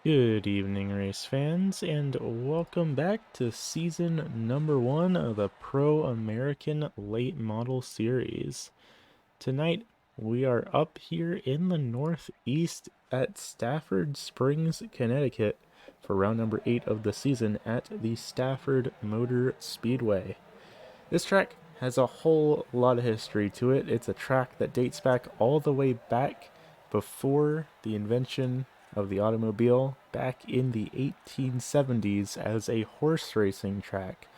Good evening, race fans, and welcome back to season number 1 of the Pro American Late Model Series. Tonight, we are up here in the Northeast at Stafford Springs, Connecticut for round number 8 of the season at the Stafford Motor Speedway. This track has a whole lot of history to it. It's a track that dates back all the way back before the invention of the automobile, back in the 1870s as a horse racing track.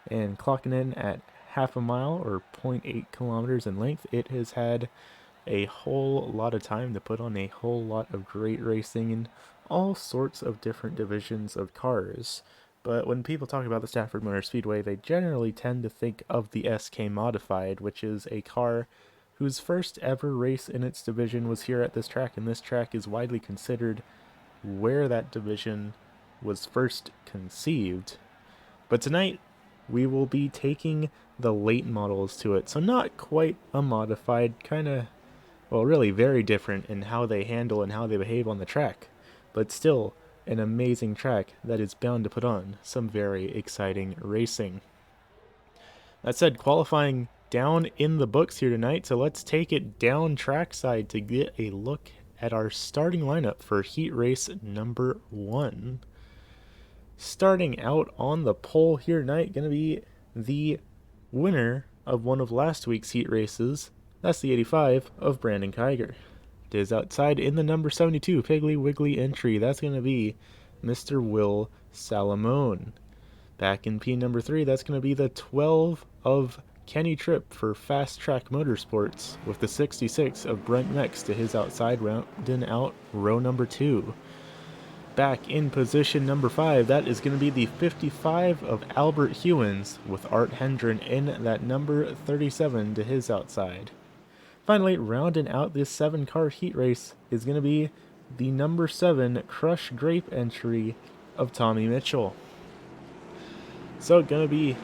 And clocking in at half a mile or zero point 0.8 kilometers in length, it has had a whole lot of time to put on a whole lot of great racing in all sorts of different divisions of cars. But when people talk about the Stafford Motor Speedway, they generally tend to think of the SK Modified, which is a car whose first ever race in its division was here at this track, and this track is widely considered where that division was first conceived. But tonight, we will be taking the late models to it, so not quite a modified, really very different in how they handle and how they behave on the track, but still an amazing track that is bound to put on some very exciting racing. That said, qualifying down in the books here tonight, so let's take it down trackside to get a look at our starting lineup for heat race number 1. Starting out on the pole here tonight, going to be the winner of one of last week's heat races. That's the 85 of Brandon Kiger. It is outside in the number 72 Piggly Wiggly entry. That's going to be Mr. Will Salamone. Back in P number 3, that's going to be the 12 of Kenny Tripp for Fast Track Motorsports, with the 66 of Brent Mex to his outside, rounding out row number 2. Back in position number 5, that is going to be the 55 of Albert Hewins, with Art Hendren in that number 37 to his outside. Finally, rounding out this 7-car heat race is going to be the number 7 Crush Grape entry of Tommy Mitchell. So, going to be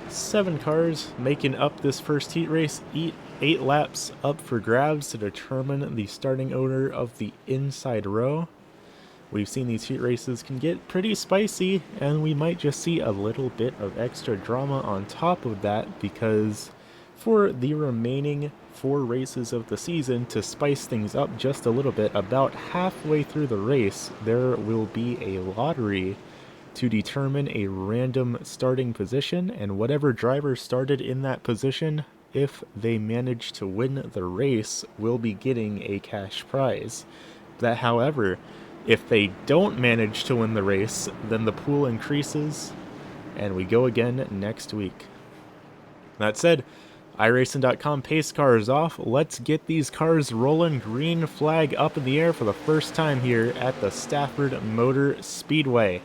7 cars making up this first heat race, 8 laps up for grabs to determine the starting order of the inside row. We've seen these heat races can get pretty spicy, and we might just see a little bit of extra drama on top of that, because for the remaining 4 races of the season, to spice things up just a little bit, about halfway through the race, there will be a lottery to determine a random starting position, and whatever driver started in that position, if they manage to win the race, will be getting a cash prize. That, however, if they don't manage to win the race, then the pool increases, and we go again next week. That said, iRacing.com pace cars off. Let's get these cars rolling. Green flag up in the air for the first time here at the Stafford Motor Speedway.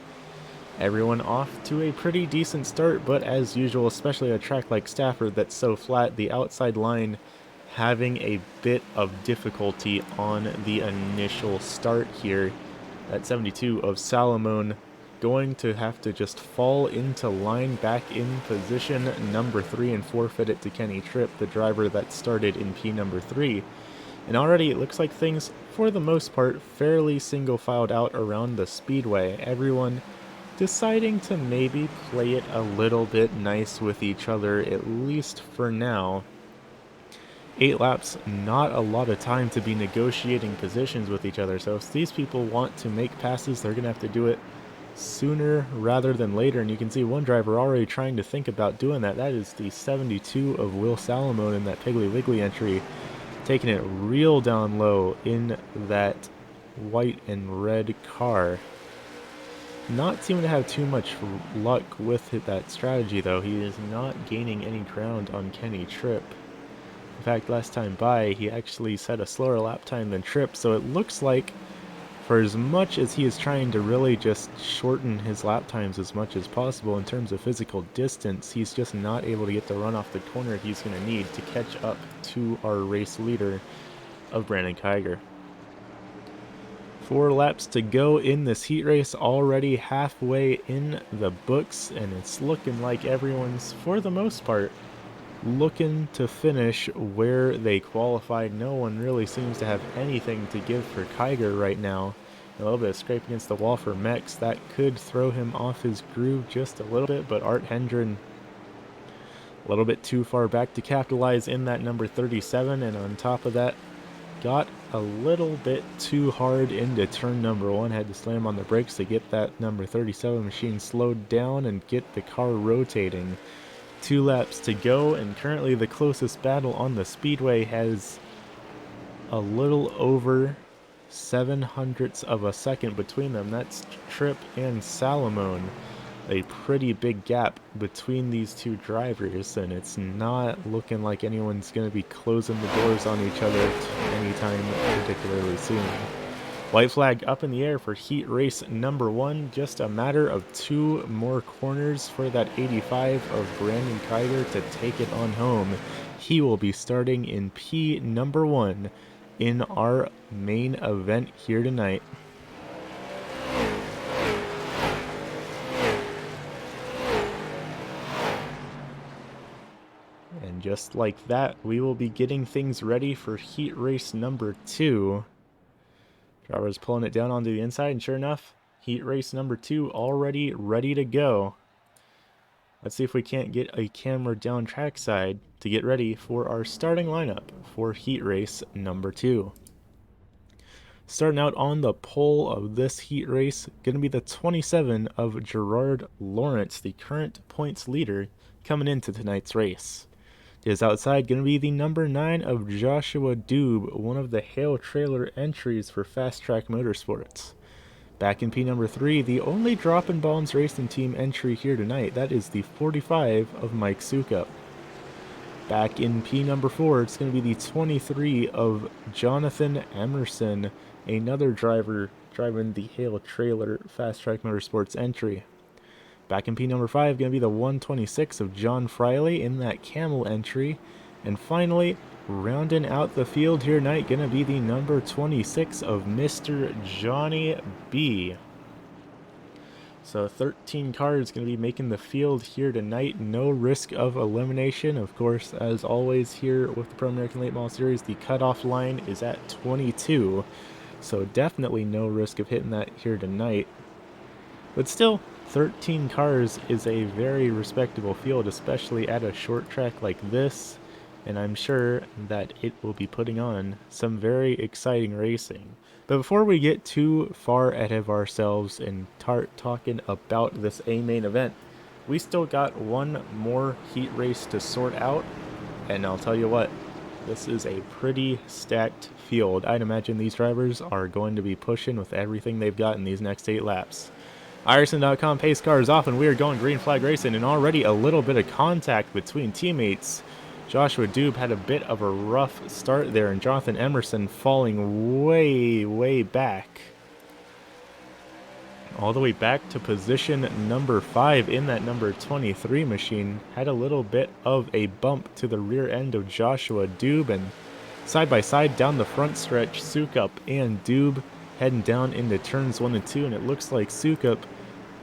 Everyone off to a pretty decent start, but as usual, especially a track like Stafford that's so flat, the outside line having a bit of difficulty on the initial start here. That 72 of Salamone going to have to just fall into line back in position number 3 and forfeit it to Kenny Tripp, the driver that started in P number 3. And already it looks like things, for the most part, fairly single-filed out around the speedway. Everyone deciding to maybe play it a little bit nice with each other, at least for now. 8 laps, not a lot of time to be negotiating positions with each other, so if these people want to make passes, they're going to have to do it sooner rather than later, and you can see one driver already trying to think about doing that. That is the 72 of Will Salamone in that Piggly Wiggly entry, taking it real down low in that white and red car. Not seeming to have too much luck with that strategy, though. He is not gaining any ground on Kenny Tripp. In fact, last time by, he actually set a slower lap time than Tripp, so it looks like for as much as he is trying to really just shorten his lap times as much as possible in terms of physical distance, he's just not able to get the run off the corner he's going to need to catch up to our race leader of Brandon Kiger. 4 laps to go in this heat race, already halfway in the books, and it's looking like everyone's, for the most part, looking to finish where they qualified. No one really seems to have anything to give for Kiger right now. A little bit of scrape against the wall for Mex. That could throw him off his groove just a little bit, but Art Hendren a little bit too far back to capitalize in that number 37, and on top of that, got a little bit too hard into turn number 1. Had to slam on the brakes to get that number 37 machine slowed down and get the car rotating. 2 laps to go, and currently the closest battle on the speedway has a little over 7/100ths of a second between them. That's Tripp and Salamone. A pretty big gap between these two drivers, and it's not looking like anyone's going to be closing the doors on each other anytime particularly soon. White flag up in the air for heat race number 1. Just a matter of 2 more corners for that 85 of Brandon Kiger to take it on home. He will be starting in P number 1 in our main event here tonight. And just like that, we will be getting things ready for heat race number 2. Driver's pulling it down onto the inside, and sure enough, heat race number 2 already ready to go. Let's see if we can't get a camera down trackside to get ready for our starting lineup for heat race number 2. Starting out on the pole of this heat race, going to be the 27 of Gerard Lawrence, the current points leader coming into tonight's race. Is outside going to be the number 9 of Joshua Dube, one of the Hale trailer entries for Fast Track Motorsports. Back in P number 3, the only Drop and Bombs Racing Team entry here tonight, that is the 45 of Mike Sukup. Back in P number 4, it's going to be the 23 of Jonathan Emerson, another driver driving the Hale trailer Fast Track Motorsports entry. Back in P number 5, going to be the 126 of John Friley in that Camel entry. And finally, rounding out the field here tonight, going to be the number 26 of Mr. Johnny B. So 13 cars going to be making the field here tonight. No risk of elimination. Of course, as always here with the Pro American Late Model Series, the cutoff line is at 22. So definitely no risk of hitting that here tonight. But still, 13 cars is a very respectable field, especially at a short track like this, and I'm sure that it will be putting on some very exciting racing. But before we get too far ahead of ourselves and start talking about this A main event, we still got one more heat race to sort out, and I'll tell you what, this is a pretty stacked field. I'd imagine these drivers are going to be pushing with everything they've got in these next 8 laps. Ireson.com pace car is off, and we are going green flag racing, and already a little bit of contact between teammates. Joshua Dube had a bit of a rough start there, and Jonathan Emerson falling way back. All the way back to position number 5 in that number 23 machine. Had a little bit of a bump to the rear end of Joshua Dube, and side by side down the front stretch, Sukup and Dube heading down into turns 1 and 2, and it looks like Sukup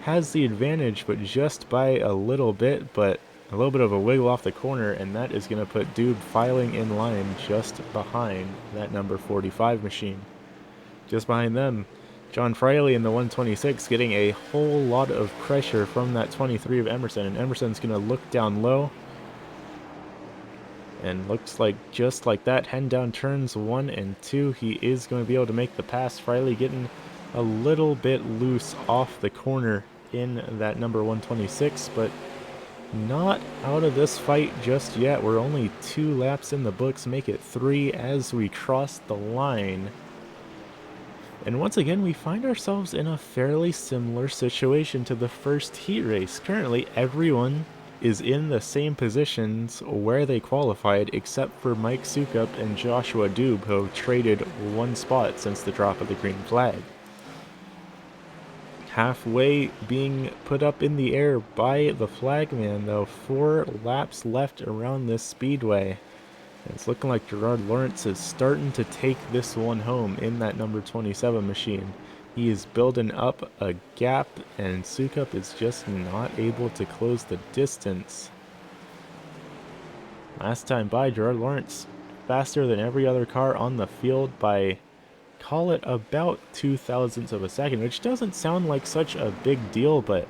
has the advantage, but just by a little bit, but a little bit of a wiggle off the corner, and that is going to put Dube filing in line just behind that number 45 machine. Just behind them, John Friley in the 126 getting a whole lot of pressure from that 23 of Emerson, and Emerson's going to look down low, and looks like just like that, heading down turns 1 and 2, he is going to be able to make the pass. Friley getting a little bit loose off the corner in that number 126, but not out of this fight just yet. We're only 2 laps in the books, make it 3 as we cross the line. And once again, we find ourselves in a fairly similar situation to the first heat race. Currently, everyone is in the same positions where they qualified, except for Mike Sukup and Joshua Dube, who have traded 1 spot since the drop of the green flag. Halfway being put up in the air by the flagman, though. 4 laps left around this speedway. It's looking like Gerard Lawrence is starting to take this one home in that number 27 machine. He is building up a gap, and Sukup is just not able to close the distance. Last time by, Gerard Lawrence faster than every other car on the field by call it about 0.02 of a second, which doesn't sound like such a big deal, but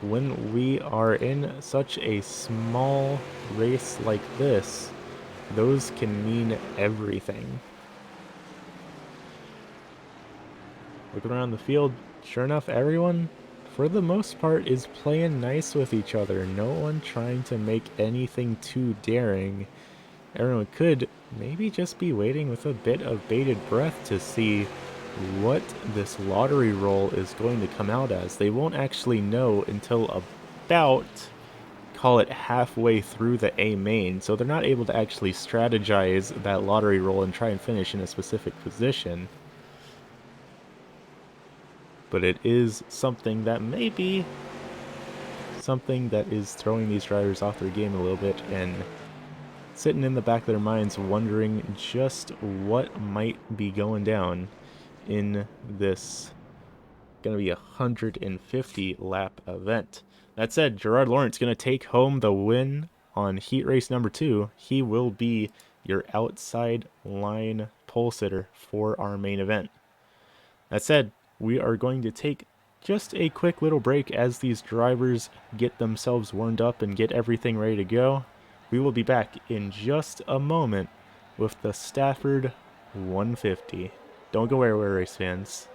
when we are in such a small race like this, those can mean everything. Looking around the field, sure enough, everyone, for the most part, is playing nice with each other. No one trying to make anything too daring. Everyone could maybe just be waiting with a bit of bated breath to see what this lottery roll is going to come out as. They won't actually know until about, call it halfway through the A main, so they're not able to actually strategize that lottery roll and try and finish in a specific position. But it is something that may be something that is throwing these drivers off their game a little bit and sitting in the back of their minds wondering just what might be going down in this going to be a 150 lap event. That said, Gerard Lawrence going to take home the win on heat race number 2. He will be your outside line pole sitter for our main event. That said, we are going to take just a quick little break as these drivers get themselves warmed up and get everything ready to go. We will be back in just a moment with the Stafford 150. Don't go anywhere, race fans.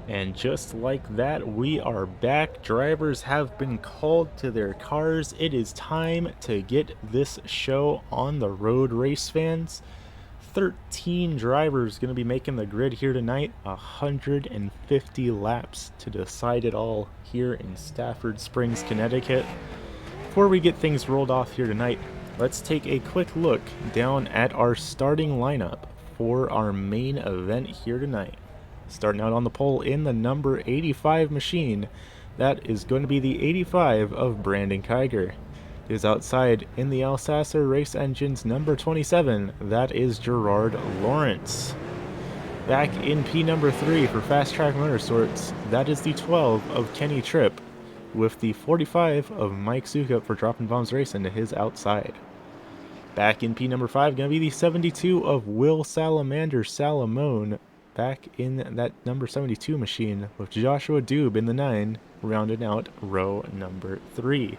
And just like that, we are back. Drivers have been called to their cars. It is time to get this show on the road, race fans. 13 drivers going to be making the grid here tonight. 150 laps to decide it all here in Stafford Springs, Connecticut. Before we get things rolled off here tonight, let's take a quick look down at our starting lineup for our main event here tonight. Starting out on the pole in the number 85 machine, that is going to be the 85 of Brandon Kiger. It is outside in the Alsacer Race Engines number 27, that is Gerard Lawrence. Back in P number 3 for Fast Track Motorsports, that is the 12 of Kenny Tripp, with the 45 of Mike Sukup for Dropping Bombs Racing to his outside. Back in P number 5, going to be the 72 of Will Salamander Salamone, back in that number 72 machine with Joshua Dube in the 9, rounding out row number 3.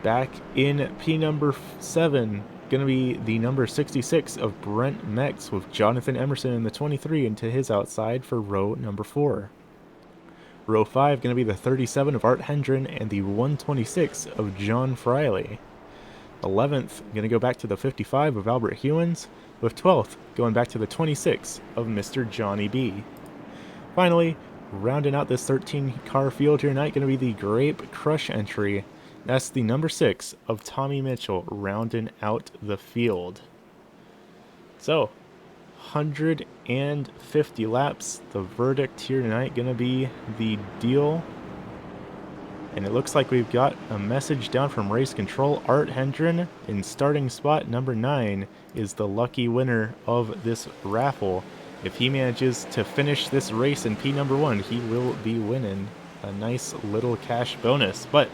Back in P number 7, going to be the number 66 of Brent Mex with Jonathan Emerson in the 23 into his outside for row number 4. Row 5, going to be the 37 of Art Hendren and the 126 of John Friley. 11th, going to go back to the 55 of Albert Hewins, with 12th going back to the 26 of Mr. Johnny B. Finally, rounding out this 13-car field here tonight, going to be the Grape Crush entry. That's the number 6 of Tommy Mitchell, rounding out the field. So, 150 laps. The verdict here tonight going to be the deal. And it looks like we've got a message down from Race Control. Art Hendren in starting spot number 9 is the lucky winner of this raffle. If he manages to finish this race in P number 1, he will be winning a nice little cash bonus. But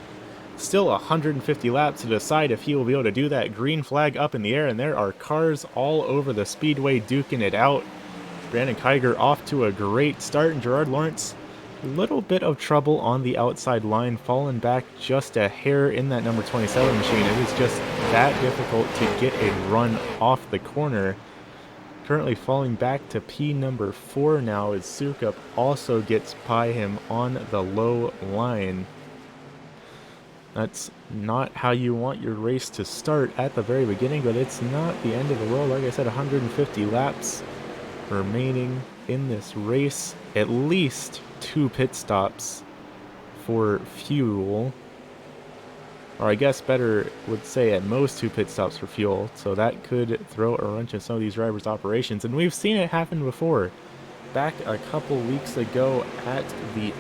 Still 150 laps to decide if he will be able to do that. Green flag up in the air, and there are cars all over the speedway duking it out. Brandon Kiger off to a great start, and Gerard Lawrence, a little bit of trouble on the outside line, falling back just a hair in that number 27 machine. It is just that difficult to get a run off the corner. Currently falling back to P number 4 now as Sukup also gets by him on the low line. That's not how you want your race to start at the very beginning, but it's not the end of the world. Like I said, 150 laps remaining in this race. At least 2 pit stops for fuel. Or I guess better would say at most 2 pit stops for fuel. So that could throw a wrench in some of these drivers' operations. And we've seen it happen before. Back a couple weeks ago at the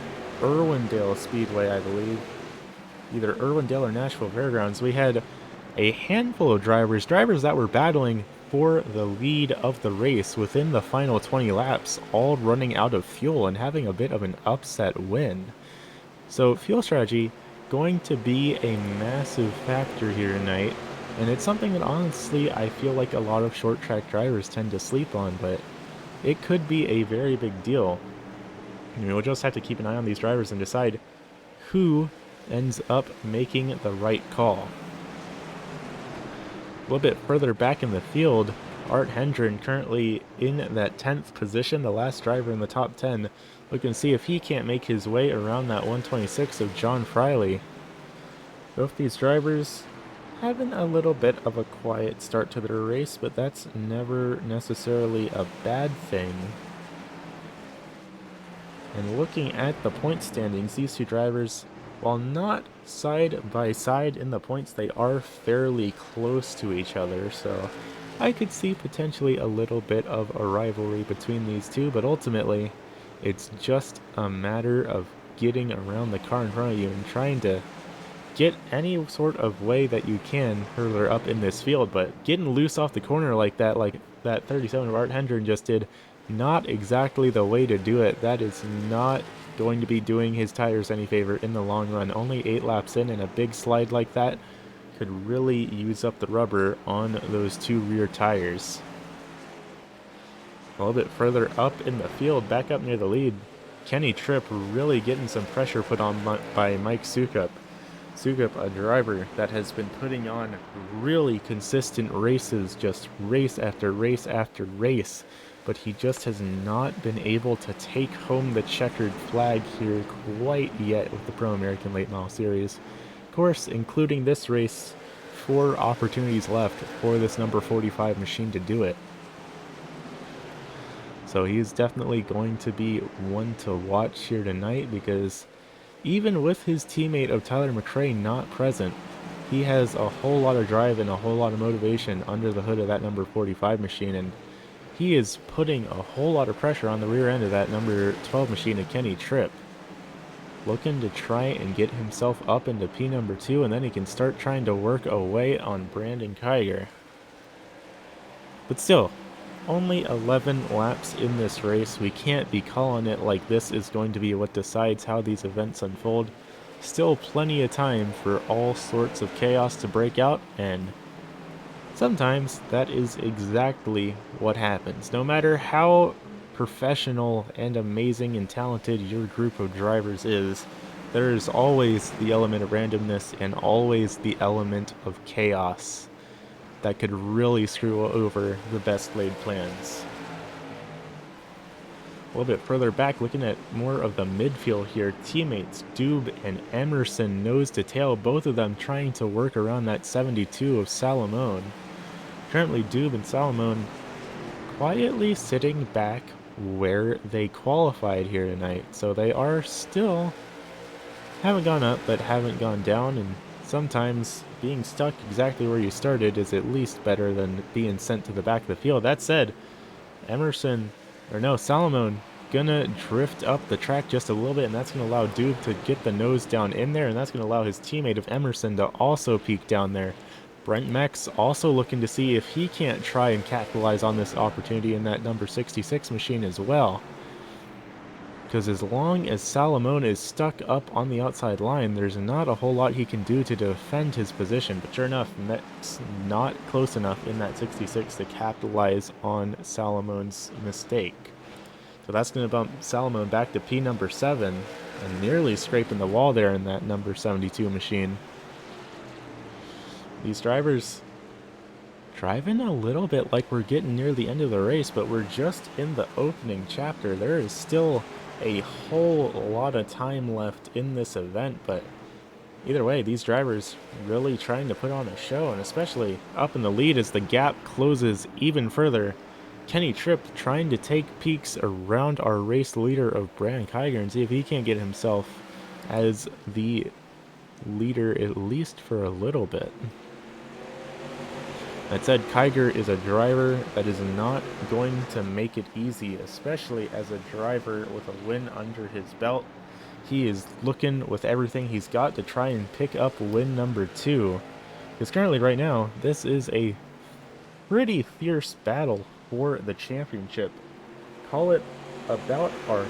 Irwindale Speedway, I believe. Either Irwindale or Nashville Fairgrounds, we had a handful of drivers that were battling for the lead of the race within the final 20 laps, all running out of fuel and having a bit of an upset win. So fuel strategy going to be a massive factor here tonight, and it's something that honestly I feel like a lot of short track drivers tend to sleep on, but it could be a very big deal. We'll just have to keep an eye on these drivers and decide who ends up making the right call. A little bit further back in the field, Art Hendren currently in that 10th position, the last driver in the top 10. Looking to see if he can't make his way around that 126 of John Friley. Both these drivers having a little bit of a quiet start to their race, but that's never necessarily a bad thing. And looking at the point standings, these two drivers, while not side by side in the points, they are fairly close to each other, so I could see potentially a little bit of a rivalry between these two, but ultimately it's just a matter of getting around the car in front of you and trying to get any sort of way that you can further up in this field. But getting loose off the corner like that 37 of Art Hendren just did, not exactly the way to do it. That is not going to be doing his tires any favor in the long run. Only 8 laps in, and a big slide like that could really use up the rubber on those 2 rear tires. A little bit further up in the field, back up near the lead, Kenny Tripp really getting some pressure put on by Mike Sukup. Sukup, a driver that has been putting on really consistent races, just race after race after race, but he just has not been able to take home the checkered flag here quite yet with the Pro American Late Model Series. Of course, including this race, 4 opportunities left for this number 45 machine to do it. So he's definitely going to be one to watch here tonight, because even with his teammate of Tyler McRae not present, he has a whole lot of drive and a whole lot of motivation under the hood of that number 45 machine, and he is putting a whole lot of pressure on the rear end of that number 12 machine of Kenny Tripp. Looking to try and get himself up into P number 2, and then he can start trying to work away on Brandon Kiger. But still, only 11 laps in this race. We can't be calling it like this is going to be what decides how these events unfold. Still plenty of time for all sorts of chaos to break out, and sometimes that is exactly what happens. No matter how professional and amazing and talented your group of drivers is, there is always the element of randomness and always the element of chaos that could really screw over the best laid plans. A little bit further back, looking at more of the midfield here, teammates Dube and Emerson nose to tail, both of them trying to work around that 72 of Salomon. Currently Dube and Salomon quietly sitting back where they qualified here tonight, so they are still, haven't gone up but haven't gone down, and sometimes being stuck exactly where you started is at least better than being sent to the back of the field. That said, Salomon gonna drift up the track just a little bit, and that's gonna allow Dube to get the nose down in there, and that's gonna allow his teammate of Emerson to also peek down there. Brent Mex also looking to see if he can't try and capitalize on this opportunity in that number 66 machine as well. because as long as Salomon is stuck up on the outside line, there's not a whole lot he can do to defend his position. But sure enough, Met's not close enough in that 66 to capitalize on Salomon's mistake. So that's going to bump Salomon back to P number 7, and nearly scraping the wall there in that number 72 machine. These drivers driving a little bit like we're getting near the end of the race, but we're just in the opening chapter. There is still a whole lot of time left in this event, but either way, these drivers really trying to put on a show, and especially up in the lead as the gap closes even further. Kenny Tripp trying to take peeks around our race leader of Brandon Kiger and see if he can't get himself as the leader at least for a little bit. That said, Kiger is a driver that is not going to make it easy, especially as a driver with a win under his belt. He is looking with everything he's got to try and pick up win number 2. Because currently, right now, this is a pretty fierce battle for the championship. Call it about our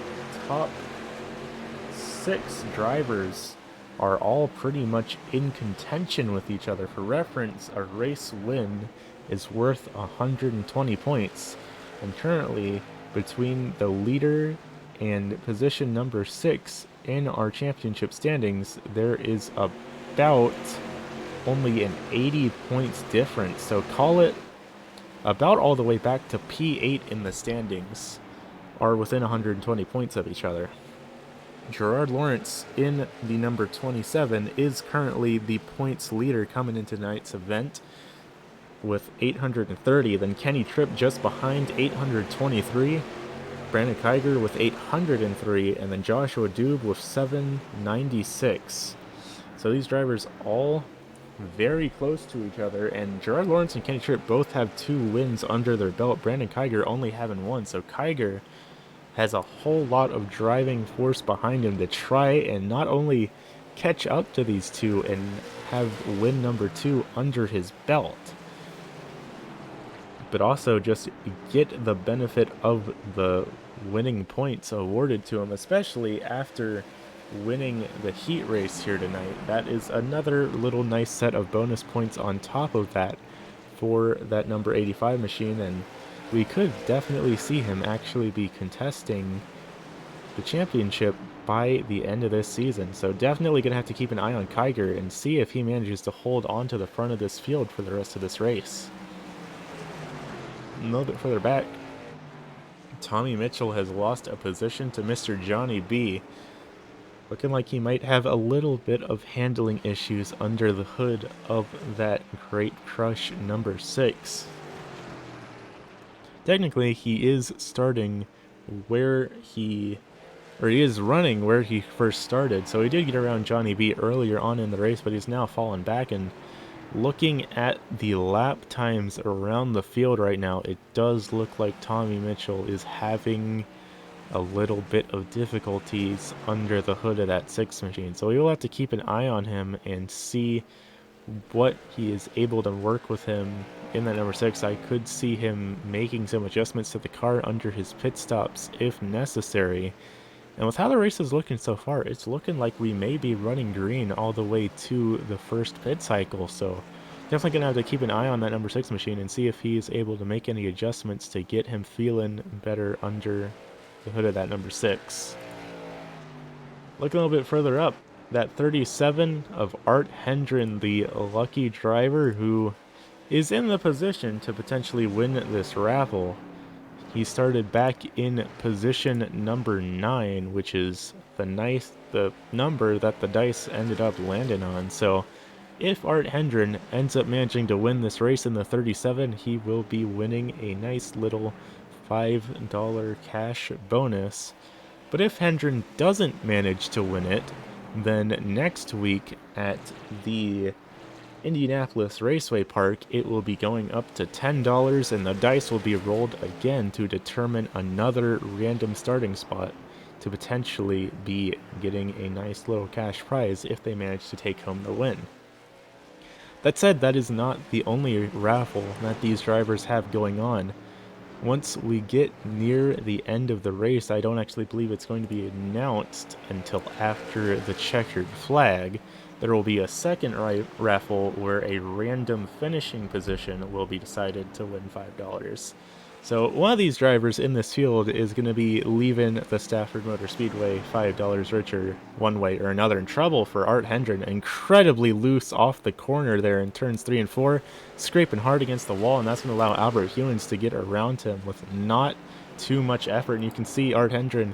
top 6 drivers are all pretty much in contention with each other. For reference, a race win is worth 120 points. And currently, between the leader and position number 6 in our championship standings, there is about only an 80 points difference. So call it about all the way back to P8 in the standings are within 120 points of each other. Gerard Lawrence in the number 27 is currently the points leader coming into tonight's event with 830. Then Kenny Tripp just behind 823. Brandon Kiger with 803. And then Joshua Dube with 796. So these drivers all very close to each other. And Gerard Lawrence and Kenny Tripp both have 2 wins under their belt. Brandon Kiger only having 1. So Kiger has a whole lot of driving force behind him to try and not only catch up to these 2 and have win number 2 under his belt, but also just get the benefit of the winning points awarded to him, especially after winning the heat race here tonight. That is another little nice set of bonus points on top of that for that number 85 machine, and we could definitely see him actually be contesting the championship by the end of this season. So definitely going to have to keep an eye on Kiger and see if he manages to hold on to the front of this field for the rest of this race. A little bit further back, Tommy Mitchell has lost a position to Mr. Johnny B. Looking like he might have a little bit of handling issues under the hood of that Great Crush number 6. Technically, he is starting where he is running where he first started. So he did get around Johnny B earlier on in the race, but he's now fallen back. And looking at the lap times around the field right now, it does look like Tommy Mitchell is having a little bit of difficulties under the hood of that 6 machine. So we will have to keep an eye on him and see what he is able to work with him in that number 6. I could see him making some adjustments to the car under his pit stops if necessary. And with how the race is looking so far, it's looking like we may be running green all the way to the first pit cycle. So definitely going to have to keep an eye on that number 6 machine and see if he is able to make any adjustments to get him feeling better under the hood of that number 6. Looking a little bit further up, that 37 of Art Hendren, the lucky driver who is in the position to potentially win this raffle. He started back in position number 9, which is the number that the dice ended up landing on. So if Art Hendren ends up managing to win this race in the 37, he will be winning a nice little $5 cash bonus. But if Hendren doesn't manage to win it, then next week at the Indianapolis Raceway Park, it will be going up to $10, and the dice will be rolled again to determine another random starting spot to potentially be getting a nice little cash prize if they manage to take home the win. That said, that is not the only raffle that these drivers have going on. Once we get near the end of the race, I don't actually believe it's going to be announced until after the checkered flag. There will be a second raffle where a random finishing position will be decided to win $5. So one of these drivers in this field is going to be leaving the Stafford Motor Speedway $5 richer one way or another. In trouble for Art Hendren, incredibly loose off the corner there in turns 3 and 4, scraping hard against the wall, and that's going to allow Albert Hewins to get around him with not too much effort. And you can see Art Hendren,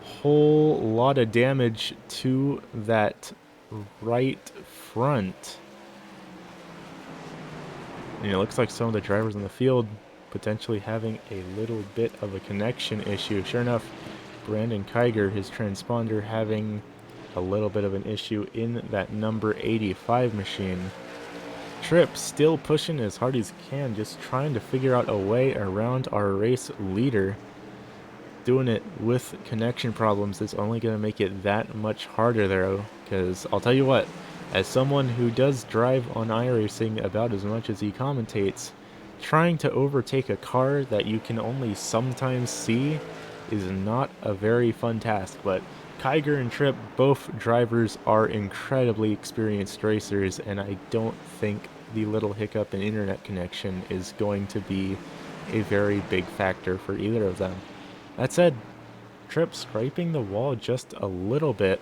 whole lot of damage to that right front. And it looks like some of the drivers in the field potentially having a little bit of a connection issue. Sure enough, Brandon Kiger, his transponder, having a little bit of an issue in that number 85 machine. Tripp still pushing as hard as he can, just trying to figure out a way around our race leader. Doing it with connection problems is only going to make it that much harder though, because I'll tell you what, as someone who does drive on iRacing about as much as he commentates, trying to overtake a car that you can only sometimes see is not a very fun task. But Kiger and Tripp, both drivers, are incredibly experienced racers, and I don't think the little hiccup in internet connection is going to be a very big factor for either of them. That said, Tripp scraping the wall just a little bit,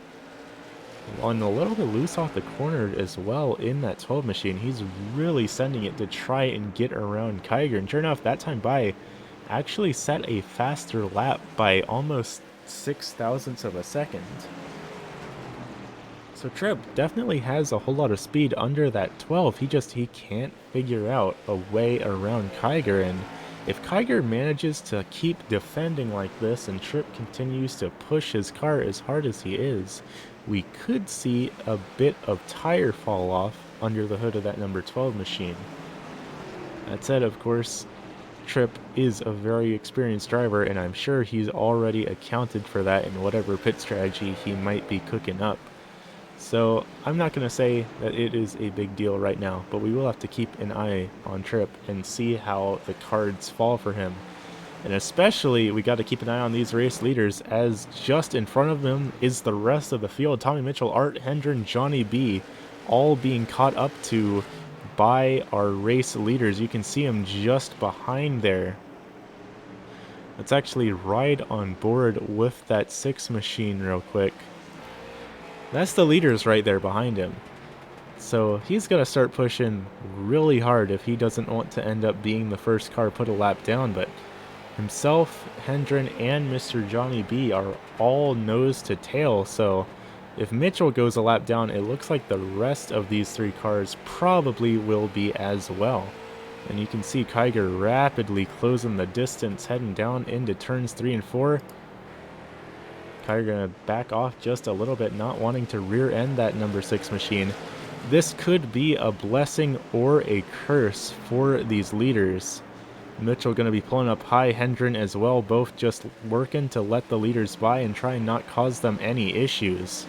and a little bit loose off the corner as well in that 12 machine. He's really sending it to try and get around Kiger, and sure enough, that time by actually set a faster lap by almost 0.06 of a second. So Tripp definitely has a whole lot of speed under that 12. He can't figure out a way around Kiger, and if Kiger manages to keep defending like this and Tripp continues to push his car as hard as he is, we could see a bit of tire fall off under the hood of that number 12 machine. That said, of course, Tripp is a very experienced driver, and I'm sure he's already accounted for that in whatever pit strategy he might be cooking up. So I'm not going to say that it is a big deal right now, but we will have to keep an eye on Tripp and see how the cards fall for him. And especially, we got to keep an eye on these race leaders, as just in front of them is the rest of the field. Tommy Mitchell, Art Hendren, Johnny B, all being caught up to by our race leaders. You can see him just behind there. Let's actually ride on board with that 6 machine real quick. That's the leaders right there behind him. So he's got to start pushing really hard if he doesn't want to end up being the first car put a lap down. But himself, Hendren, and Mr. Johnny B are all nose to tail. So if Mitchell goes a lap down, it looks like the rest of these 3 cars probably will be as well. And you can see Kiger rapidly closing the distance, heading down into turns 3 and 4. Kiger going to back off just a little bit, not wanting to rear end that number 6 machine. This could be a blessing or a curse for these leaders. Mitchell going to be pulling up high, Hendren as well, both just working to let the leaders by and try and not cause them any issues.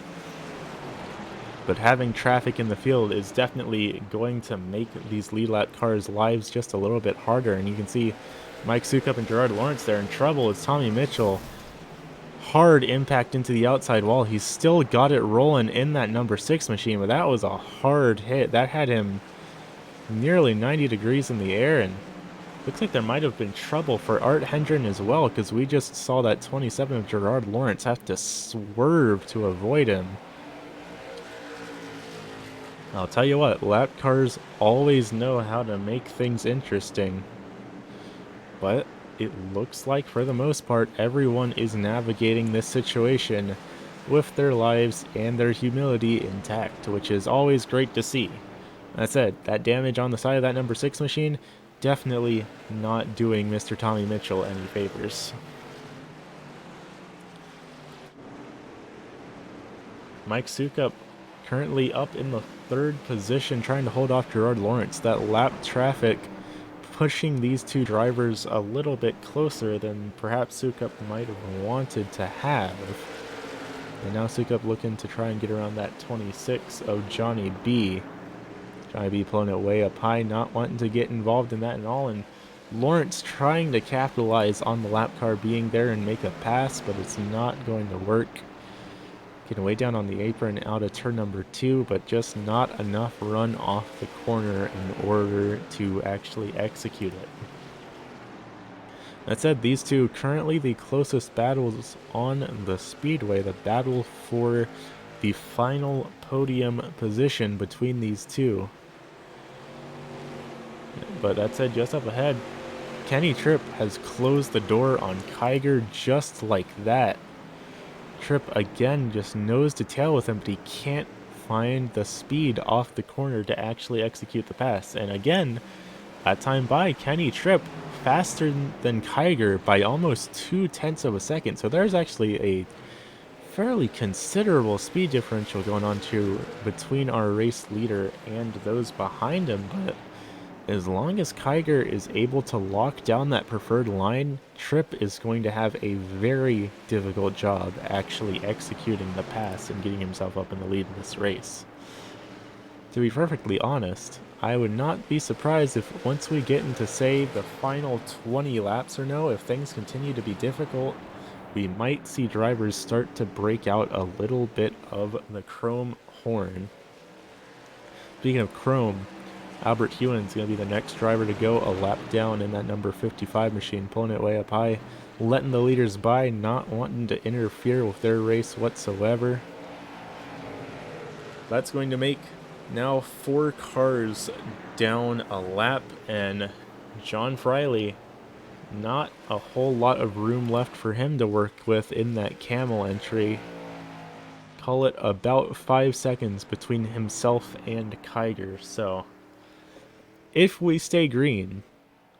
But having traffic in the field is definitely going to make these lead lap cars' lives just a little bit harder. And you can see Mike Sukup and Gerard Lawrence there in trouble as Tommy Mitchell. Hard impact into the outside wall. He's still got it rolling in that number 6 machine, but that was a hard hit. That had him nearly 90 degrees in the air, and looks like there might have been trouble for Art Hendren as well, because we just saw that 27 of Gerard Lawrence have to swerve to avoid him. I'll tell you what, lap cars always know how to make things interesting. But it looks like, for the most part, everyone is navigating this situation with their lives and their humility intact, which is always great to see. That said, that damage on the side of that number 6 machine, definitely not doing Mr. Tommy Mitchell any favors. Mike Sukup currently up in the 3rd position, trying to hold off Gerard Lawrence. That lap traffic pushing these 2 drivers a little bit closer than perhaps Sukup might have wanted to have. And now Sukup looking to try and get around that 26 of Johnny B. Johnny B pulling it way up high, not wanting to get involved in that at all. And Lawrence trying to capitalize on the lap car being there and make a pass, but it's not going to work. Getting way down on the apron out of turn number 2, but just not enough run off the corner in order to actually execute it. That said, these two currently the closest battles on the speedway. The battle for the final podium position between these two. But that said, just up ahead, Kenny Tripp has closed the door on Kiger just like that. Tripp again just nose to tail with him, but he can't find the speed off the corner to actually execute the pass. And again, that time by Kenny Tripp faster than Kiger by almost 0.2 of a second. So there's actually a fairly considerable speed differential going on between our race leader and those behind him. But as long as Kiger is able to lock down that preferred line, Tripp is going to have a very difficult job actually executing the pass and getting himself up in the lead in this race. To be perfectly honest, I would not be surprised if once we get into, say, the final 20 laps or no, if things continue to be difficult, we might see drivers start to break out a little bit of the chrome horn. Speaking of chrome, Albert Hewen's going to be the next driver to go a lap down in that number 55 machine, pulling it way up high, letting the leaders by, not wanting to interfere with their race whatsoever. That's going to make now 4 cars down a lap, and John Friley, not a whole lot of room left for him to work with in that camel entry. Call it about 5 seconds between himself and Kiger, so if we stay green,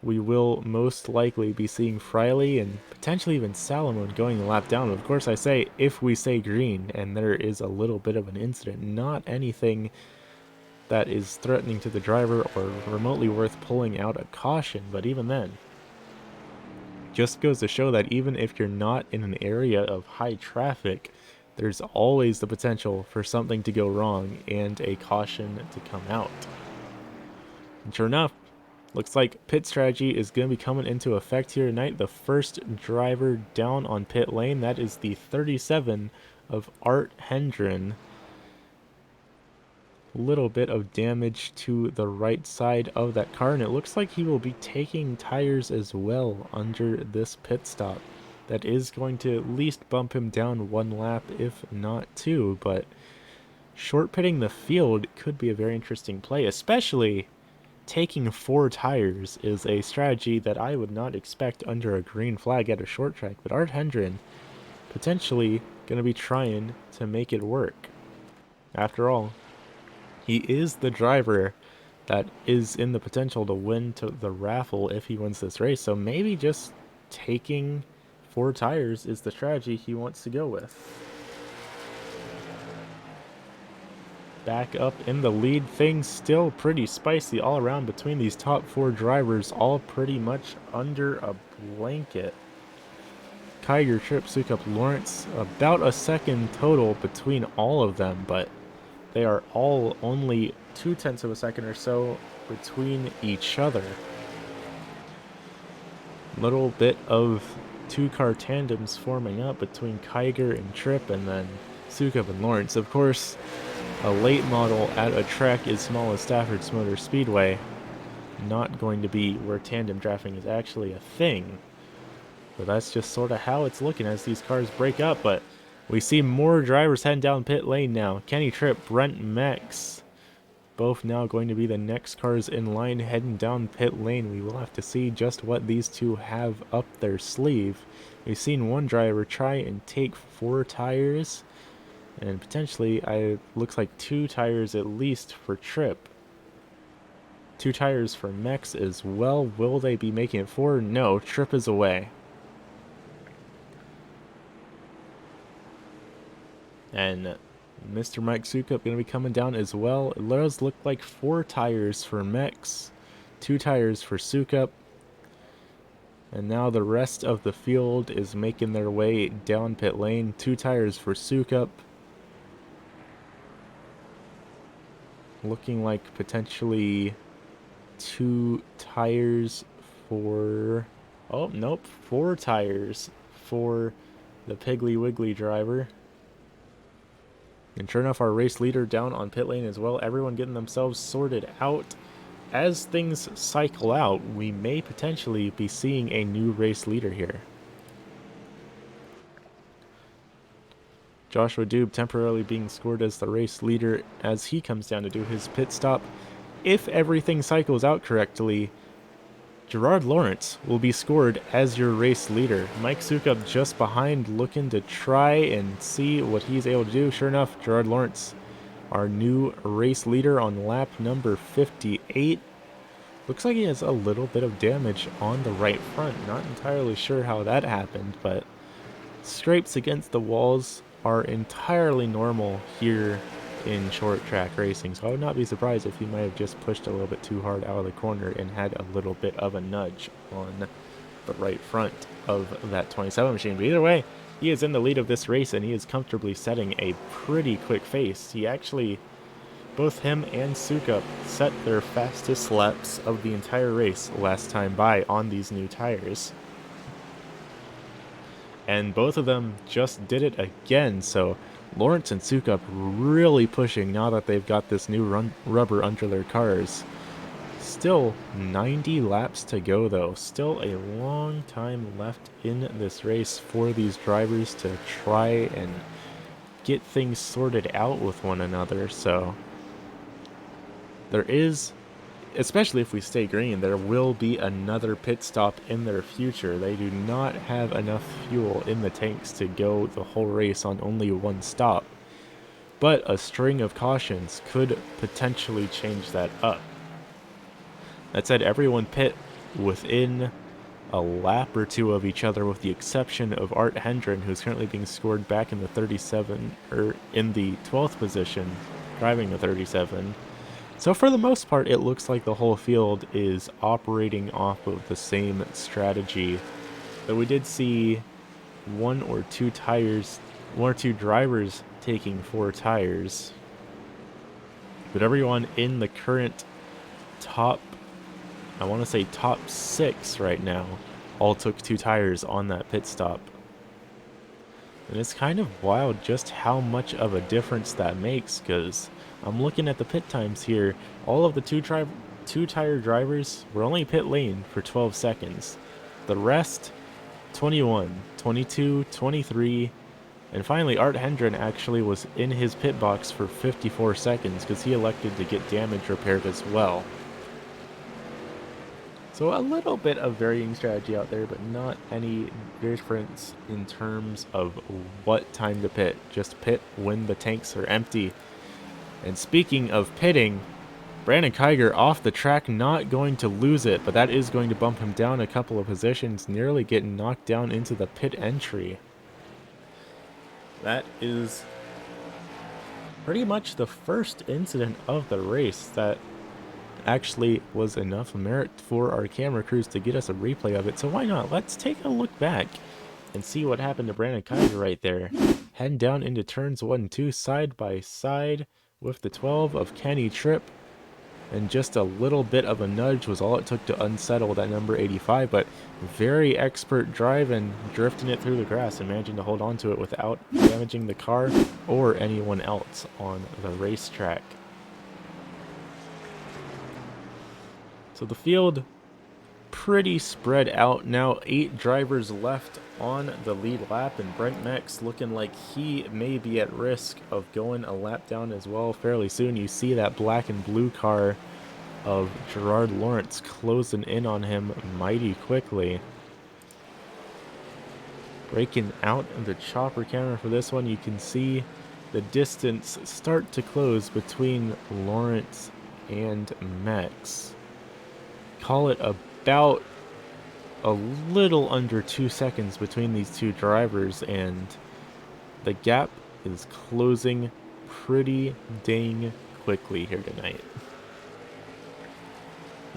we will most likely be seeing Friley and potentially even Salomon going a lap down. Of course, I say if we stay green and there is a little bit of an incident, not anything that is threatening to the driver or remotely worth pulling out a caution, but even then, just goes to show that even if you're not in an area of high traffic, there's always the potential for something to go wrong and a caution to come out. And sure enough, looks like pit strategy is going to be coming into effect here tonight. The first driver down on pit lane, that is the 37 of Art Hendren. Little bit of damage to the right side of that car, and it looks like he will be taking tires as well under this pit stop. That is going to at least bump him down 1 lap, if not 2, but short pitting the field could be a very interesting play, especially taking 4 tires is a strategy that I would not expect under a green flag at a short track, but Art Hendren potentially going to be trying to make it work. After all, he is the driver that is in the potential to win the raffle if he wins this race, so maybe just taking 4 tires is the strategy he wants to go with. Back up in the lead, things still pretty spicy all around between these top 4 drivers, all pretty much under a blanket. Kiger, Tripp, Sukup, Lawrence, about a second total between all of them, but they are all only 0.2 of a second or so between each other. Little bit of 2-car tandems forming up between Kiger and Tripp, and then Sukup and Lawrence. Of course, a late model at a track as small as Stafford's Motor Speedway, not going to be where tandem drafting is actually a thing. But that's just sort of how it's looking as these cars break up. But we see more drivers heading down pit lane now. Kenny Tripp, Brent Mex, both now going to be the next cars in line heading down pit lane. We will have to see just what these two have up their sleeve. We've seen one driver try and take 4 tires, and potentially, looks like 2 tires at least for Tripp. 2 tires for Mex as well. Will they be making it 4? No, Tripp is away. And Mr. Mike Sukup going to be coming down as well. It does look like 4 tires for Mex, 2 tires for Sukup. And now the rest of the field is making their way down pit lane. 2 tires for Sukup. Looking like potentially 2 tires for... Oh, nope. 4 tires for the Piggly Wiggly driver. And sure enough, our race leader down on pit lane as well. Everyone getting themselves sorted out. As things cycle out, we may potentially be seeing a new race leader here. Joshua Dube temporarily being scored as the race leader as he comes down to do his pit stop. If everything cycles out correctly, Gerard Lawrence will be scored as your race leader. Mike Sukup just behind, looking to try and see what he's able to do. Sure enough, Gerard Lawrence, our new race leader on lap number 58. Looks like he has a little bit of damage on the right front. Not entirely sure how that happened, but scrapes against the walls are entirely normal here in short track racing, so I would not be surprised if he might have just pushed a little bit too hard out of the corner and had a little bit of a nudge on the right front of that 27 machine. But either way, he is in the lead of this race, and he is comfortably setting a pretty quick pace. He actually, both him and Sukup set their fastest laps of the entire race last time by on these new tires. And both of them just did it again, so Lawrence and Sukup really pushing now that they've got this new rubber under their cars. Still 90 laps to go though. Still a long time left in this race for these drivers to try and get things sorted out with one another. So there is, especially if we stay green, there will be another pit stop in their future. They do not have enough fuel in the tanks to go the whole race on only one stop. But a string of cautions could potentially change that up. That said, everyone pit within a lap or two of each other, with the exception of Art Hendren, who's currently being scored back in the 37, or in the 12th position, driving the 37. So for the most part, it looks like the whole field is operating off of the same strategy. Though we did see one or two drivers taking 4 tires. But everyone in the current top, I want to say top 6 right now, all took 2 tires on that pit stop. And it's kind of wild just how much of a difference that makes, because I'm looking at the pit times here. All of the two-tire drivers were only pit lane for 12 seconds. The rest, 21, 22, 23, and finally Art Hendren actually was in his pit box for 54 seconds because he elected to get damage repaired as well. So a little bit of varying strategy out there, but not any difference in terms of what time to pit. Just pit when the tanks are empty. And speaking of pitting, Brandon Kiger off the track, not going to lose it, but that is going to bump him down a couple of positions, nearly getting knocked down into the pit entry. That is pretty much the first incident of the race that actually was enough merit for our camera crews to get us a replay of it. So why not? Let's take a look back and see what happened to Brandon Kiger right there. Heading down into turns 1 and 2 side by side with the 12 of Kenny Tripp, and just a little bit of a nudge was all it took to unsettle that number 85, but very expert driving, drifting it through the grass and managing to hold on to it without damaging the car or anyone else on the racetrack. So the field pretty spread out now. 8 drivers left on the lead lap, and Brent Mex looking like he may be at risk of going a lap down as well fairly soon. You see that black and blue car of Gerard Lawrence closing in on him mighty quickly. Breaking out of the chopper camera for this one, you can see the distance start to close between Lawrence and Mex. Call it about a little under 2 seconds between these two drivers, and the gap is closing pretty dang quickly here tonight.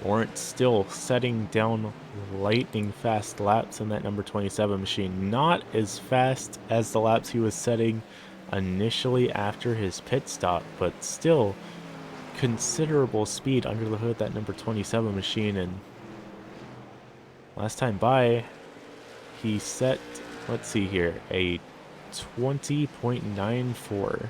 Lawrence still setting down lightning fast laps in that number 27 machine. Not as fast as the laps he was setting initially after his pit stop, but still considerable speed under the hood of that number 27 machine. And Last time by, he set, let's see here, a 20.94.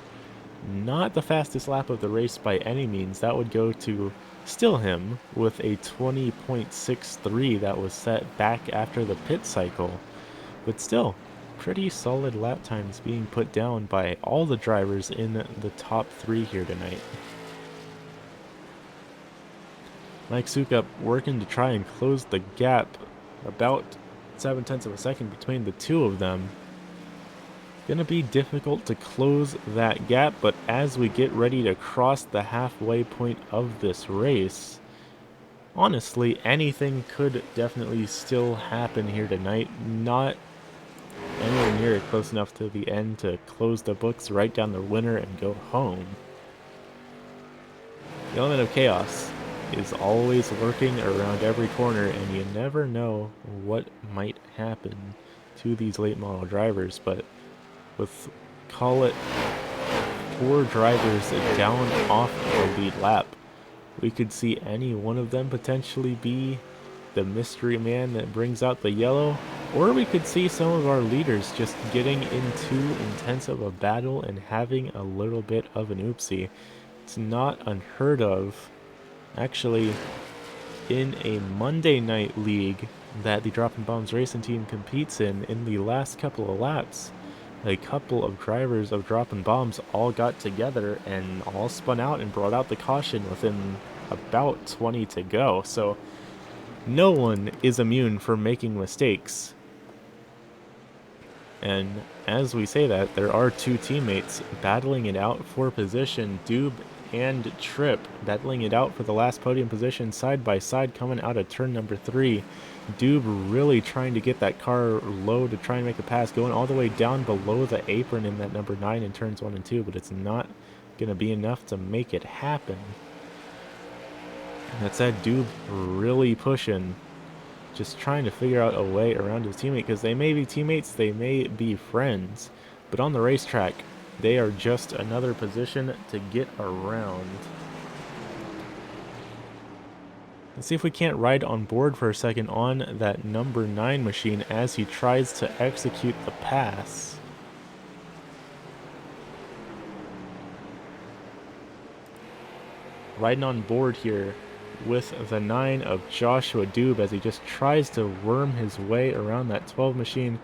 Not the fastest lap of the race by any means. That would go to still him with a 20.63 that was set back after the pit cycle. But still, pretty solid lap times being put down by all the drivers in the top 3 here tonight. Mike Sukup working to try and close the gap, about 0.7 of a second between the two of them. Gonna be difficult to close that gap, but as we get ready to cross the halfway point of this race, honestly, anything could definitely still happen here tonight. Not anywhere near close enough to the end to close the books, write down the winner, and go home. The element of chaos is always lurking around every corner, and you never know what might happen to these late model drivers, but with, call it, 4 drivers down off the lead lap, we could see any one of them potentially be the mystery man that brings out the yellow, or we could see some of our leaders just getting into intense of a battle and having a little bit of an oopsie. It's not unheard of, actually, in a Monday night league that the Dropping Bombs racing team competes in the last couple of laps. A couple of drivers of Dropping Bombs all got together and all spun out and brought out the caution within about 20 to go. So no one is immune from making mistakes. And as we say that, there are 2 teammates battling it out for position. Doob and Tripp battling it out for the last podium position side by side coming out of turn number 3. Doob really trying to get that car low to try and make a pass, going all the way down below the apron in that number 9 in turns 1 and 2, but it's not going to be enough to make it happen. That said, Doob really pushing, just trying to figure out a way around his teammate, because they may be teammates, they may be friends, but on the racetrack, they are just another position to get around. Let's see if we can't ride on board for a second on that number 9 machine as he tries to execute the pass. Riding on board here with the 9 of Joshua Doob as he just tries to worm his way around that 12 machine,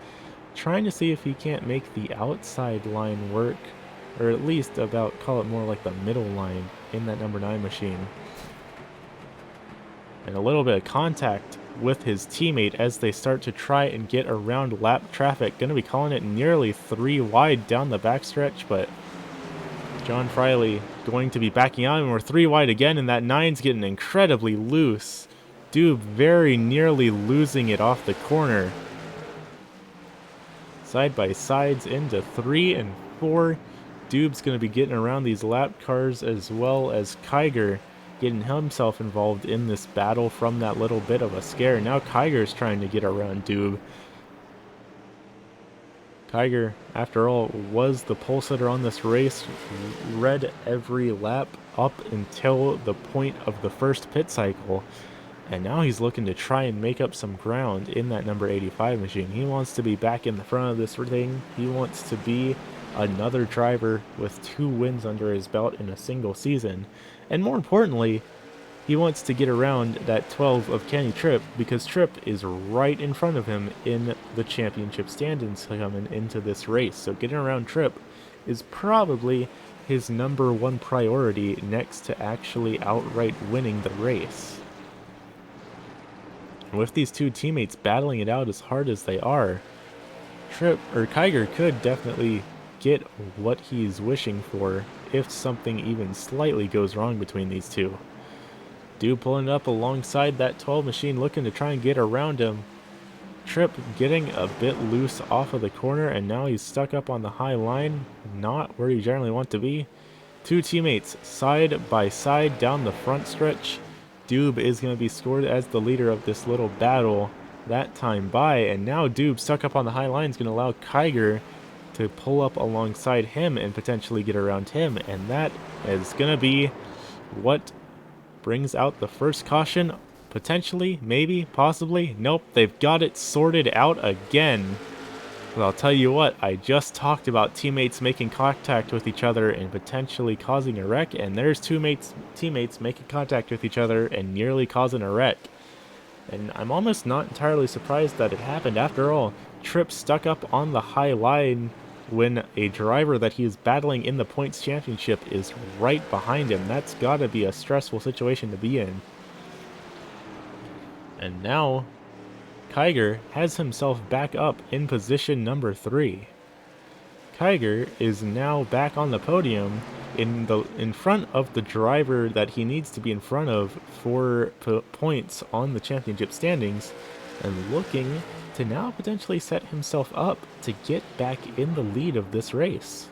trying to see if he can't make the outside line work, or at least about, call it more like the middle line in that number 9 machine. And a little bit of contact with his teammate as they start to try and get around lap traffic. Going to be calling it nearly 3 wide down the backstretch, but John Friley going to be backing out, and we're 3 wide again, and that 9's getting incredibly loose. Doob very nearly losing it off the corner. Side by sides into 3 and 4. Doob's going to be getting around these lap cars, as well as Kiger getting himself involved in this battle from that little bit of a scare. Now Kiger's trying to get around Doob. Kiger, after all, was the pole sitter on this race, read every lap up until the point of the first pit cycle, and now he's looking to try and make up some ground in that number 85 machine. He wants to be back in the front of this thing. He wants to be another driver with 2 wins under his belt in a single season, and more importantly, he wants to get around that 12 of Kenny Tripp, because Tripp is right in front of him in the championship standings coming into this race. So getting around Tripp is probably his number 1 priority next to actually outright winning the race. And with these 2 teammates battling it out as hard as they are, Kiger could definitely get what he's wishing for if something even slightly goes wrong between these 2. Doob pulling up alongside that 12 machine, looking to try and get around him. Tripp getting a bit loose off of the corner, and now he's stuck up on the high line, not where you generally want to be. 2 teammates side by side down the front stretch. Doob is going to be scored as the leader of this little battle that time by, and now Doob stuck up on the high line is going to allow Kiger to pull up alongside him and potentially get around him, and that is going to be what brings out the first caution Potentially, maybe, possibly. Nope, they've got it sorted out again. Well, I'll tell you what, I just talked about teammates making contact with each other and potentially causing a wreck, and there's teammates making contact with each other and nearly causing a wreck. And I'm almost not entirely surprised that it happened. After all, Tripp stuck up on the high line when a driver that he is battling in the points championship is right behind him. That's gotta be a stressful situation to be in. And now Kiger has himself back up in position number 3. Kiger is now back on the podium in front of the driver that he needs to be in front of for points on the championship standings, and looking to now potentially set himself up to get back in the lead of this race.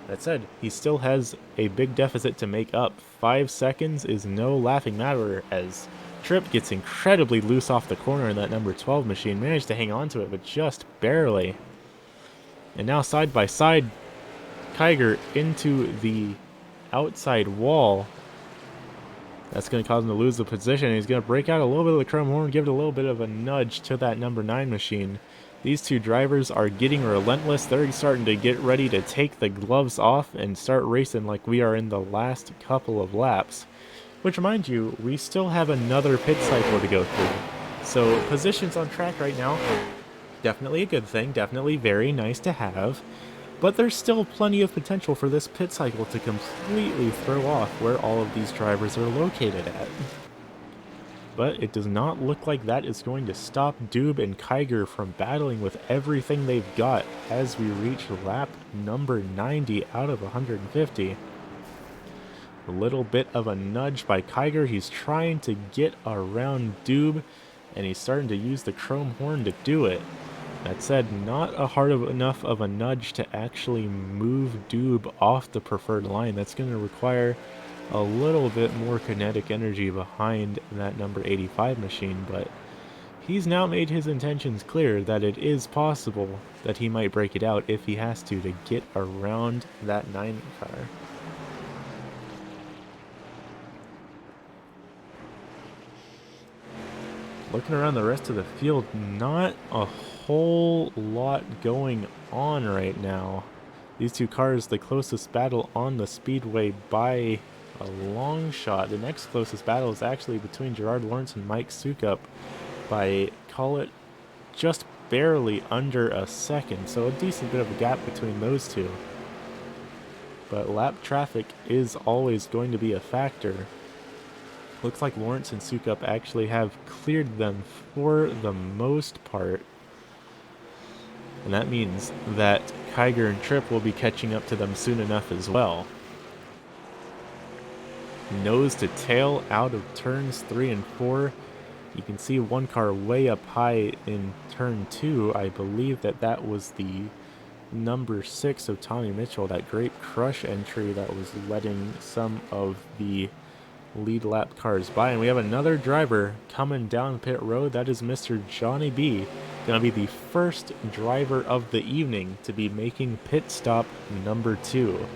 That said, he still has a big deficit to make up. 5 seconds is no laughing matter as Tripp gets incredibly loose off the corner in that number 12 machine, managed to hang on to it, but just barely. And now side by side, Kiger into the outside wall. That's going to cause him to lose the position. He's going to break out a little bit of the chrome horn, give it a little bit of a nudge to that number 9 machine. These two drivers are getting relentless. They're starting to get ready to take the gloves off and start racing like we are in the last couple of laps. Which, mind you, we still have another pit cycle to go through. So positions on track right now, definitely a good thing, definitely very nice to have. But there's still plenty of potential for this pit cycle to completely throw off where all of these drivers are located at. But it does not look like that is going to stop Doob and Kiger from battling with everything they've got as we reach lap number 90 out of 150. A little bit of a nudge by Kiger. He's trying to get around Doob, and he's starting to use the chrome horn to do it. That said, not enough of a nudge to actually move Doob off the preferred line. That's going to require a little bit more kinetic energy behind that number 85 machine, but he's now made his intentions clear that it is possible that he might break it out if he has to get around that 9 car. Looking around the rest of the field, not a whole lot going on right now. These two cars, the closest battle on the speedway by a long shot. The next closest battle is actually between Gerard Lawrence and Mike Sukup by, call it, just barely under a second. So a decent bit of a gap between those two. But lap traffic is always going to be a factor. Looks like Lawrence and Sukup actually have cleared them for the most part. And that means that Kiger and Tripp will be catching up to them soon enough as well. Nose to tail out of turns 3 and 4. You can see one car way up high in turn 2. I believe that was the number 6 of Tommy Mitchell, that great crush entry that was letting some of the lead lap cars by. And we have another driver coming down pit road. That is Mr. Johnny B. Gonna be the first driver of the evening to be making pit stop number 2.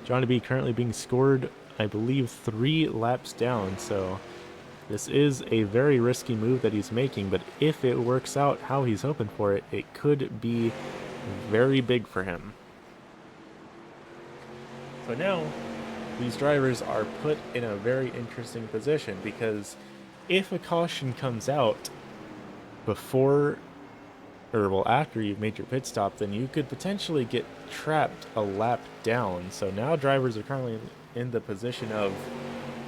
Johnny B currently being scored, I believe, 3 laps down, so this is a very risky move that he's making, but if it works out how he's hoping for it, it could be very big for him. So now these drivers are put in a very interesting position, because if a caution comes out before, or well, after you've made your pit stop, then you could potentially get trapped a lap down. So now drivers are currently in the position of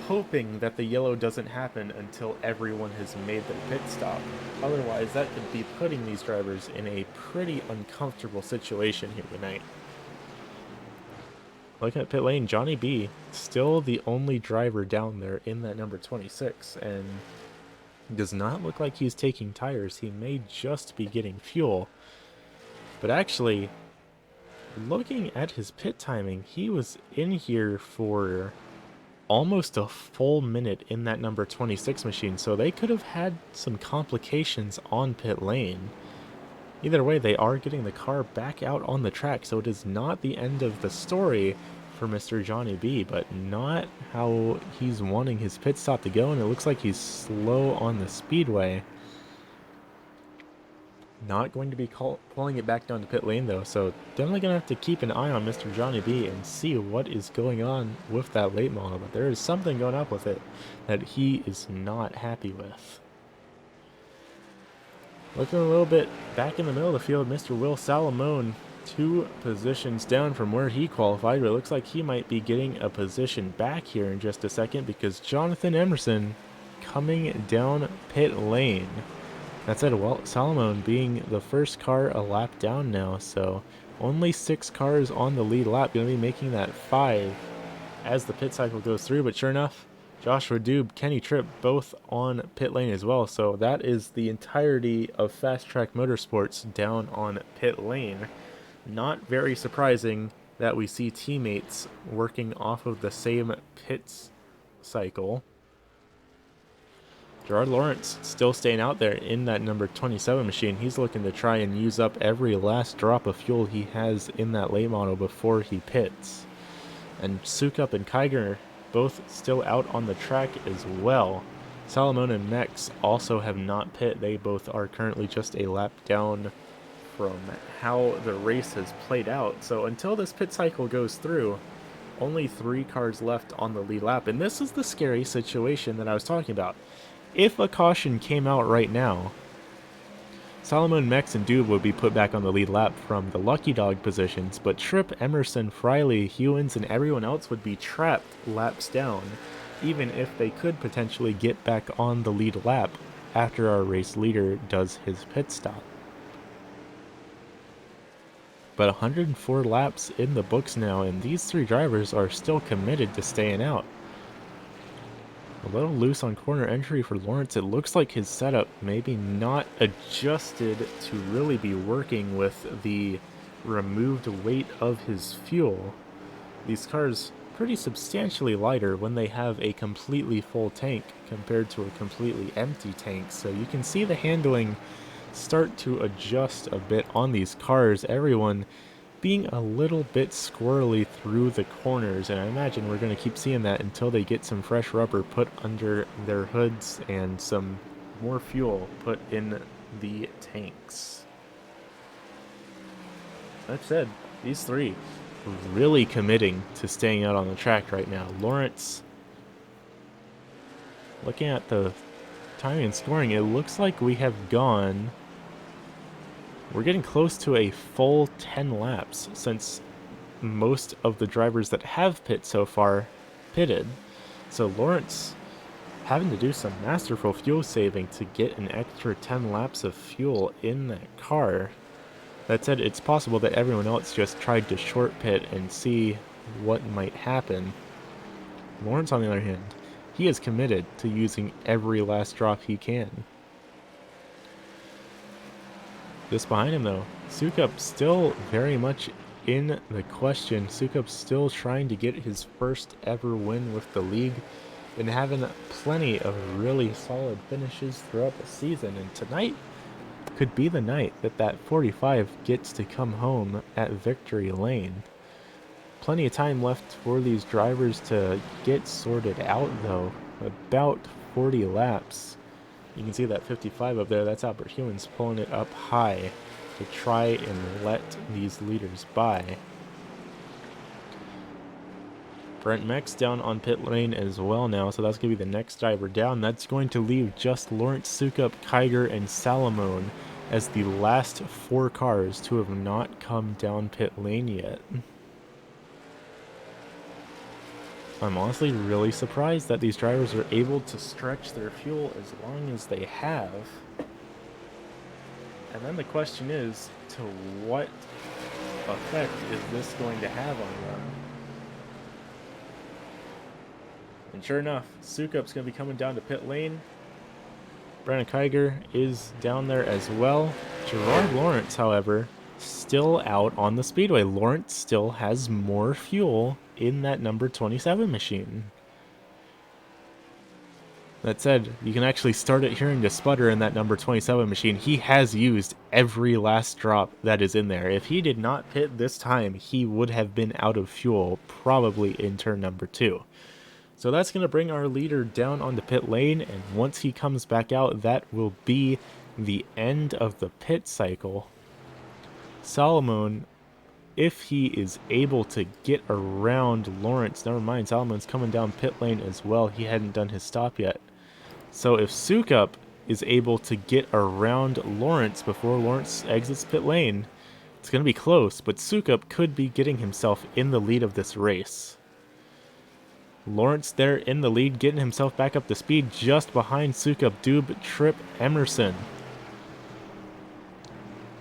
hoping that the yellow doesn't happen until everyone has made their pit stop. Otherwise, that could be putting these drivers in a pretty uncomfortable situation here tonight. Looking at pit lane, Johnny B, still the only driver down there in that number 26, and does not look like he's taking tires. He may just be getting fuel. But actually, looking at his pit timing, he was in here for almost a full minute in that number 26 machine, so they could have had some complications on pit lane. Either way, they are getting the car back out on the track, so it is not the end of the story for Mr. Johnny B, but not how he's wanting his pit stop to go, and it looks like he's slow on the speedway. Not going to be pulling it back down to pit lane, though, so definitely going to have to keep an eye on Mr. Johnny B and see what is going on with that late model, but there is something going up with it that he is not happy with. Looking a little bit back in the middle of the field, Mr. Will Salamone, 2 positions down from where he qualified, but it looks like he might be getting a position back here in just a second because Jonathan Emerson coming down pit lane. That said, well, Salamone being the first car a lap down now, so only 6 cars on the lead lap, going to be making that 5 as the pit cycle goes through, but sure enough, Joshua Dube, Kenny Tripp, both on pit lane as well. So that is the entirety of Fast Track Motorsports down on pit lane. Not very surprising that we see teammates working off of the same pits cycle. Gerard Lawrence still staying out there in that number 27 machine. He's looking to try and use up every last drop of fuel he has in that late model before he pits. And Sukup and Kiger both still out on the track as well. Salamone and Mex also have not pit. They both are currently just a lap down from how the race has played out. So until this pit cycle goes through, only 3 cars left on the lead lap. And this is the scary situation that I was talking about. If a caution came out right now, Salamone, Mex, and Dube would be put back on the lead lap from the Lucky Dog positions, but Tripp, Emerson, Friley, Hewins, and everyone else would be trapped laps down, even if they could potentially get back on the lead lap after our race leader does his pit stop. But 104 laps in the books now, and these 3 drivers are still committed to staying out. A little loose on corner entry for Lawrence. It looks like his setup maybe not adjusted to really be working with the removed weight of his fuel. These cars pretty substantially lighter when they have a completely full tank compared to a completely empty tank. So you can see the handling start to adjust a bit on these cars. Everyone being a little bit squirrely through the corners, and I imagine we're going to keep seeing that until they get some fresh rubber put under their hoods and some more fuel put in the tanks. That said, these 3 really committing to staying out on the track right now. Lawrence, looking at the timing and scoring, it looks like we have gone... We're getting close to a full 10 laps since most of the drivers that have pit so far pitted. So Lawrence having to do some masterful fuel saving to get an extra 10 laps of fuel in that car. That said, it's possible that everyone else just tried to short pit and see what might happen. Lawrence, on the other hand, he is committed to using every last drop he can. Just behind him, though, Sukup still very much in the question. Sukup still trying to get his first ever win with the league and having plenty of really solid finishes throughout the season. And tonight could be the night that that 45 gets to come home at victory lane. Plenty of time left for these drivers to get sorted out, though. About 40 laps. You can see that 55 up there, that's Albert Hewins pulling it up high to try and let these leaders by. Brent Mex down on pit lane as well now, so that's going to be the next driver down. That's going to leave just Lawrence, Sukup, Kiger, and Salamone as the last 4 cars to have not come down pit lane yet. I'm honestly really surprised that these drivers are able to stretch their fuel as long as they have. And then the question is, to what effect is this going to have on them? And sure enough, Sukup's going to be coming down to pit lane. Brandon Kiger is down there as well. Gerard Lawrence, however, still out on the speedway. Lawrence still has more fuel in that number 27 machine. That said, you can actually start it hearing the sputter in that number 27 machine. He has used every last drop that is in there. If he did not pit this time, he would have been out of fuel, probably in turn number 2. So that's going to bring our leader down on the pit lane, and once he comes back out, that will be the end of the pit cycle. Solomon, if he is able to get around Lawrence, never mind, Solomon's coming down pit lane as well. He hadn't done his stop yet. So if Sukup is able to get around Lawrence before Lawrence exits pit lane, it's going to be close, but Sukup could be getting himself in the lead of this race. Lawrence there in the lead, getting himself back up to speed just behind Sukup, Doob, Tripp, Emerson.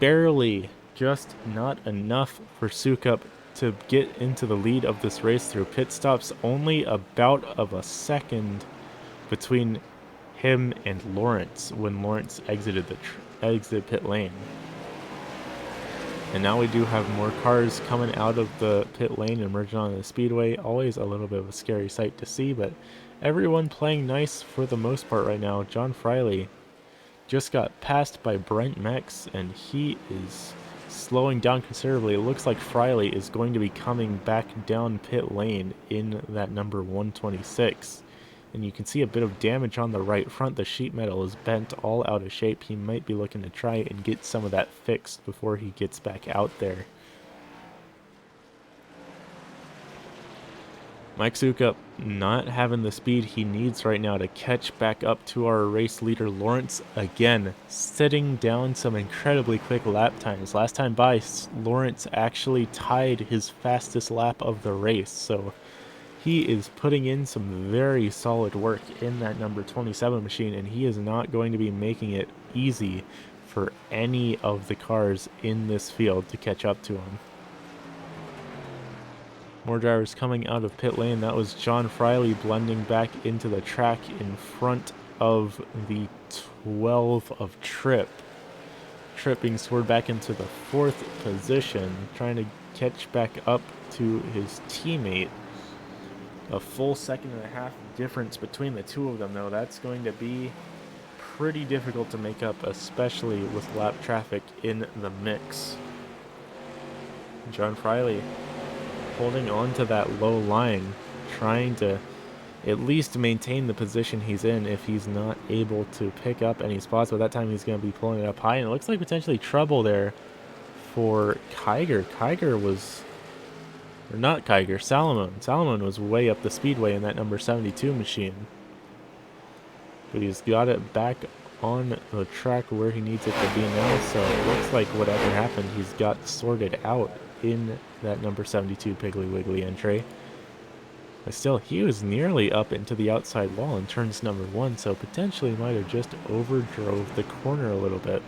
Barely, just not enough for Sukup to get into the lead of this race through pit stops. Only about of a second between him and Lawrence when Lawrence exited the pit lane. And now we do have more cars coming out of the pit lane and merging on the speedway. Always a little bit of a scary sight to see, but everyone playing nice for the most part right now. John Friley just got passed by Brent Mex, and he is slowing down considerably. It looks like Friley is going to be coming back down pit lane in that number 126. And you can see a bit of damage on the right front. The sheet metal is bent all out of shape. He might be looking to try and get some of that fixed before he gets back out there. Mike Sukup not having the speed he needs right now to catch back up to our race leader Lawrence. Again, sitting down some incredibly quick lap times. Last time by, Lawrence actually tied his fastest lap of the race, so he is putting in some very solid work in that number 27 machine, and he is not going to be making it easy for any of the cars in this field to catch up to him. More drivers coming out of pit lane. That was John Friley blending back into the track in front of the 12 of Tripp. Tripp being scored back into the 4th position, trying to catch back up to his teammate. A full second and a half difference between the two of them, though. That's going to be pretty difficult to make up, especially with lap traffic in the mix. John Friley holding on to that low line, trying to at least maintain the position he's in if he's not able to pick up any spots. But that time he's going to be pulling it up high, and it looks like potentially trouble there for Kiger. Kiger was... or not Kiger, Salomon. Salomon was way up the speedway in that number 72 machine. But he's got it back on the track where he needs it to be now, so it looks like whatever happened, he's got sorted out in that number 72 Piggly Wiggly entry. But still, he was nearly up into the outside wall in turns number 1, so potentially might have just overdrove the corner a little bit.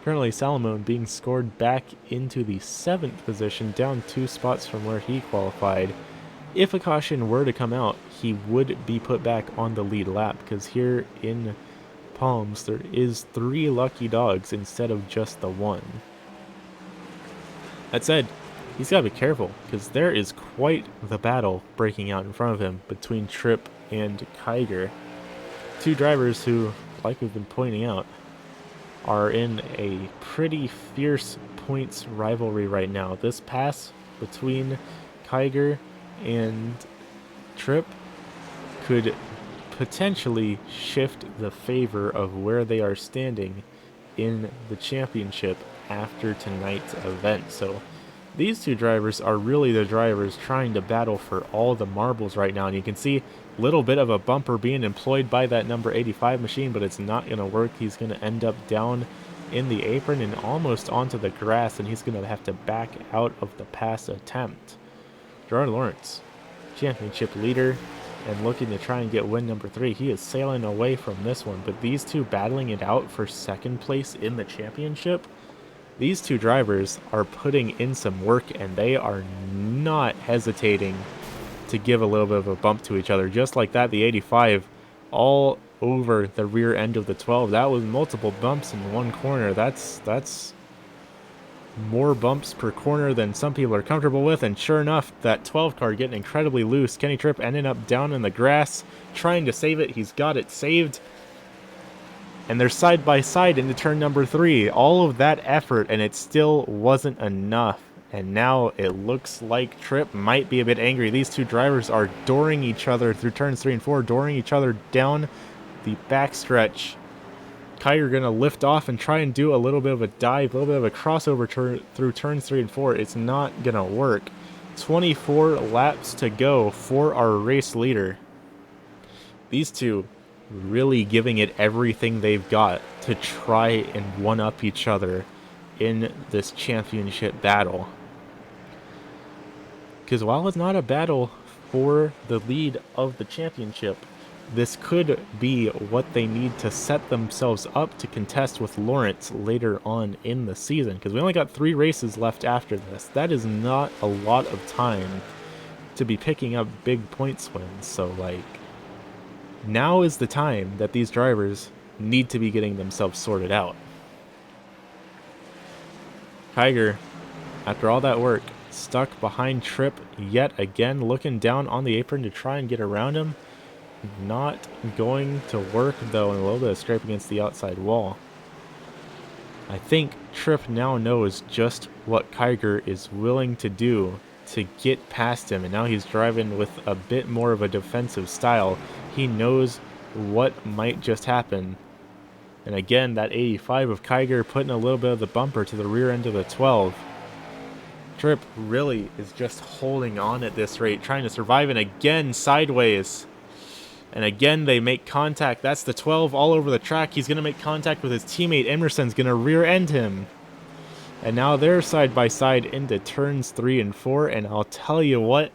Currently, Salomon being scored back into the 7th position, down 2 spots from where he qualified. If a caution were to come out, he would be put back on the lead lap, because here in Palms, there is 3 lucky dogs instead of just the 1. That said, he's got to be careful, because there is quite the battle breaking out in front of him between Tripp and Kiger. 2 drivers who, like we've been pointing out, are in a pretty fierce points rivalry right now. This pass between Kiger and Tripp could potentially shift the favor of where they are standing in the championship after tonight's event. So these 2 drivers are really the drivers trying to battle for all the marbles right now, and you can see a little bit of a bumper being employed by that number 85 machine, but it's not going to work. He's going to end up down in the apron and almost onto the grass, and he's going to have to back out of the pass attempt. Gerard Lawrence, championship leader, and looking to try and get win number 3. He is sailing away from this one, but these 2 battling it out for 2nd place in the championship. These 2 drivers are putting in some work, and they are not hesitating to give a little bit of a bump to each other. Just like that, the 85 all over the rear end of the 12. That was multiple bumps in one corner. That's more bumps per corner than some people are comfortable with, and sure enough, that 12 car getting incredibly loose. Kenny Tripp ended up down in the grass, trying to save it. He's got it saved. And they're side by side into turn number 3. All of that effort, and it still wasn't enough. And now it looks like Tripp might be a bit angry. These two drivers are dooring each other through turns 3 and 4, dooring each other down the backstretch. Kiger going to lift off and try and do a little bit of a dive, a little bit of a crossover through turns 3 and 4. It's not going to work. 24 laps to go for our race leader. These two really giving it everything they've got to try and one-up each other in this championship battle. Because while it's not a battle for the lead of the championship, this could be what they need to set themselves up to contest with Lawrence later on in the season. Because we only got 3 races left after this. That is not a lot of time to be picking up big points wins. So, like, now is the time that these drivers need to be getting themselves sorted out. Kiger, after all that work, stuck behind Tripp yet again, looking down on the apron to try and get around him. Not going to work, though, and a little bit of scrape against the outside wall. I think Tripp now knows just what Kiger is willing to do to get past him, and now he's driving with a bit more of a defensive style. He knows what might just happen. And again, that 85 of Kiger putting a little bit of the bumper to the rear end of the 12. Tripp really is just holding on at this rate, trying to survive, and again sideways. And again, they make contact. That's the 12 all over the track. He's going to make contact with his teammate. Emerson's going to rear end him. And now they're side by side into turns 3 and 4. And I'll tell you what,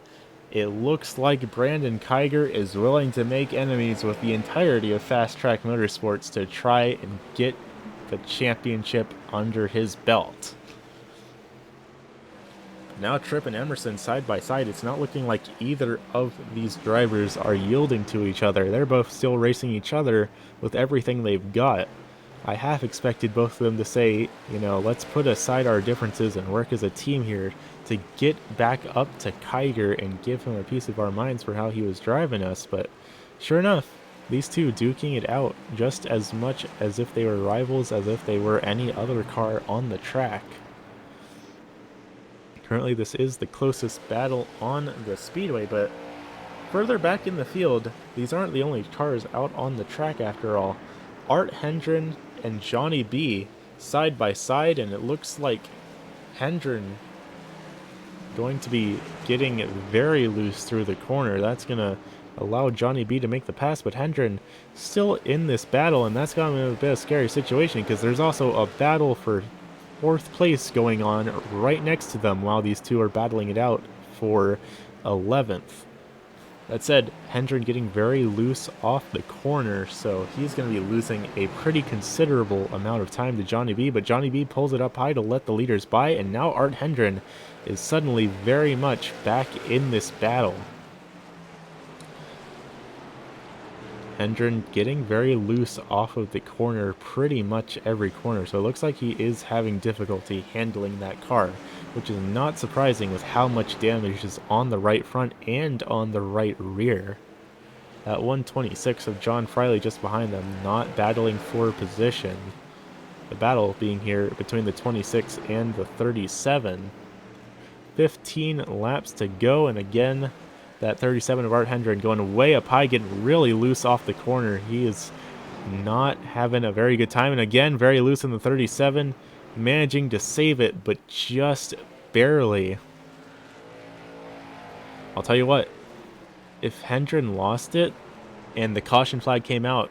it looks like Brandon Kiger is willing to make enemies with the entirety of Fast Track Motorsports to try and get the championship under his belt. Now Tripp and Emerson side by side. It's not looking like either of these drivers are yielding to each other. They're both still racing each other with everything they've got. I half expected both of them to say, you know, let's put aside our differences and work as a team here to get back up to Kiger and give him a piece of our minds for how he was driving us. But sure enough, these two duking it out just as much as if they were rivals, as if they were any other car on the track. Currently, this is the closest battle on the speedway, but further back in the field, these aren't the only cars out on the track after all. Art Hendren and Johnny B side by side, and it looks like Hendren going to be getting very loose through the corner. That's going to allow Johnny B to make the pass, but Hendren still in this battle, and that's got him in a bit of a scary situation because there's also a battle for 4th place going on right next to them while these two are battling it out for 11th. That said, Hendren getting very loose off the corner, so he's going to be losing a pretty considerable amount of time to Johnny B, but Johnny B pulls it up high to let the leaders by, and now Art Hendren is suddenly very much back in this battle. Hendren getting very loose off of the corner pretty much every corner, so it looks like he is having difficulty handling that car, which is not surprising with how much damage is on the right front and on the right rear. That 126 of John Friley just behind them, not battling for position. The battle being here between the 26 and the 37. 15 laps to go, and again, that 37 of Art Hendren going way up high, getting really loose off the corner. He is not having a very good time, and again, very loose in the 37, managing to save it, but just barely. I'll tell you what, if Hendren lost it and the caution flag came out,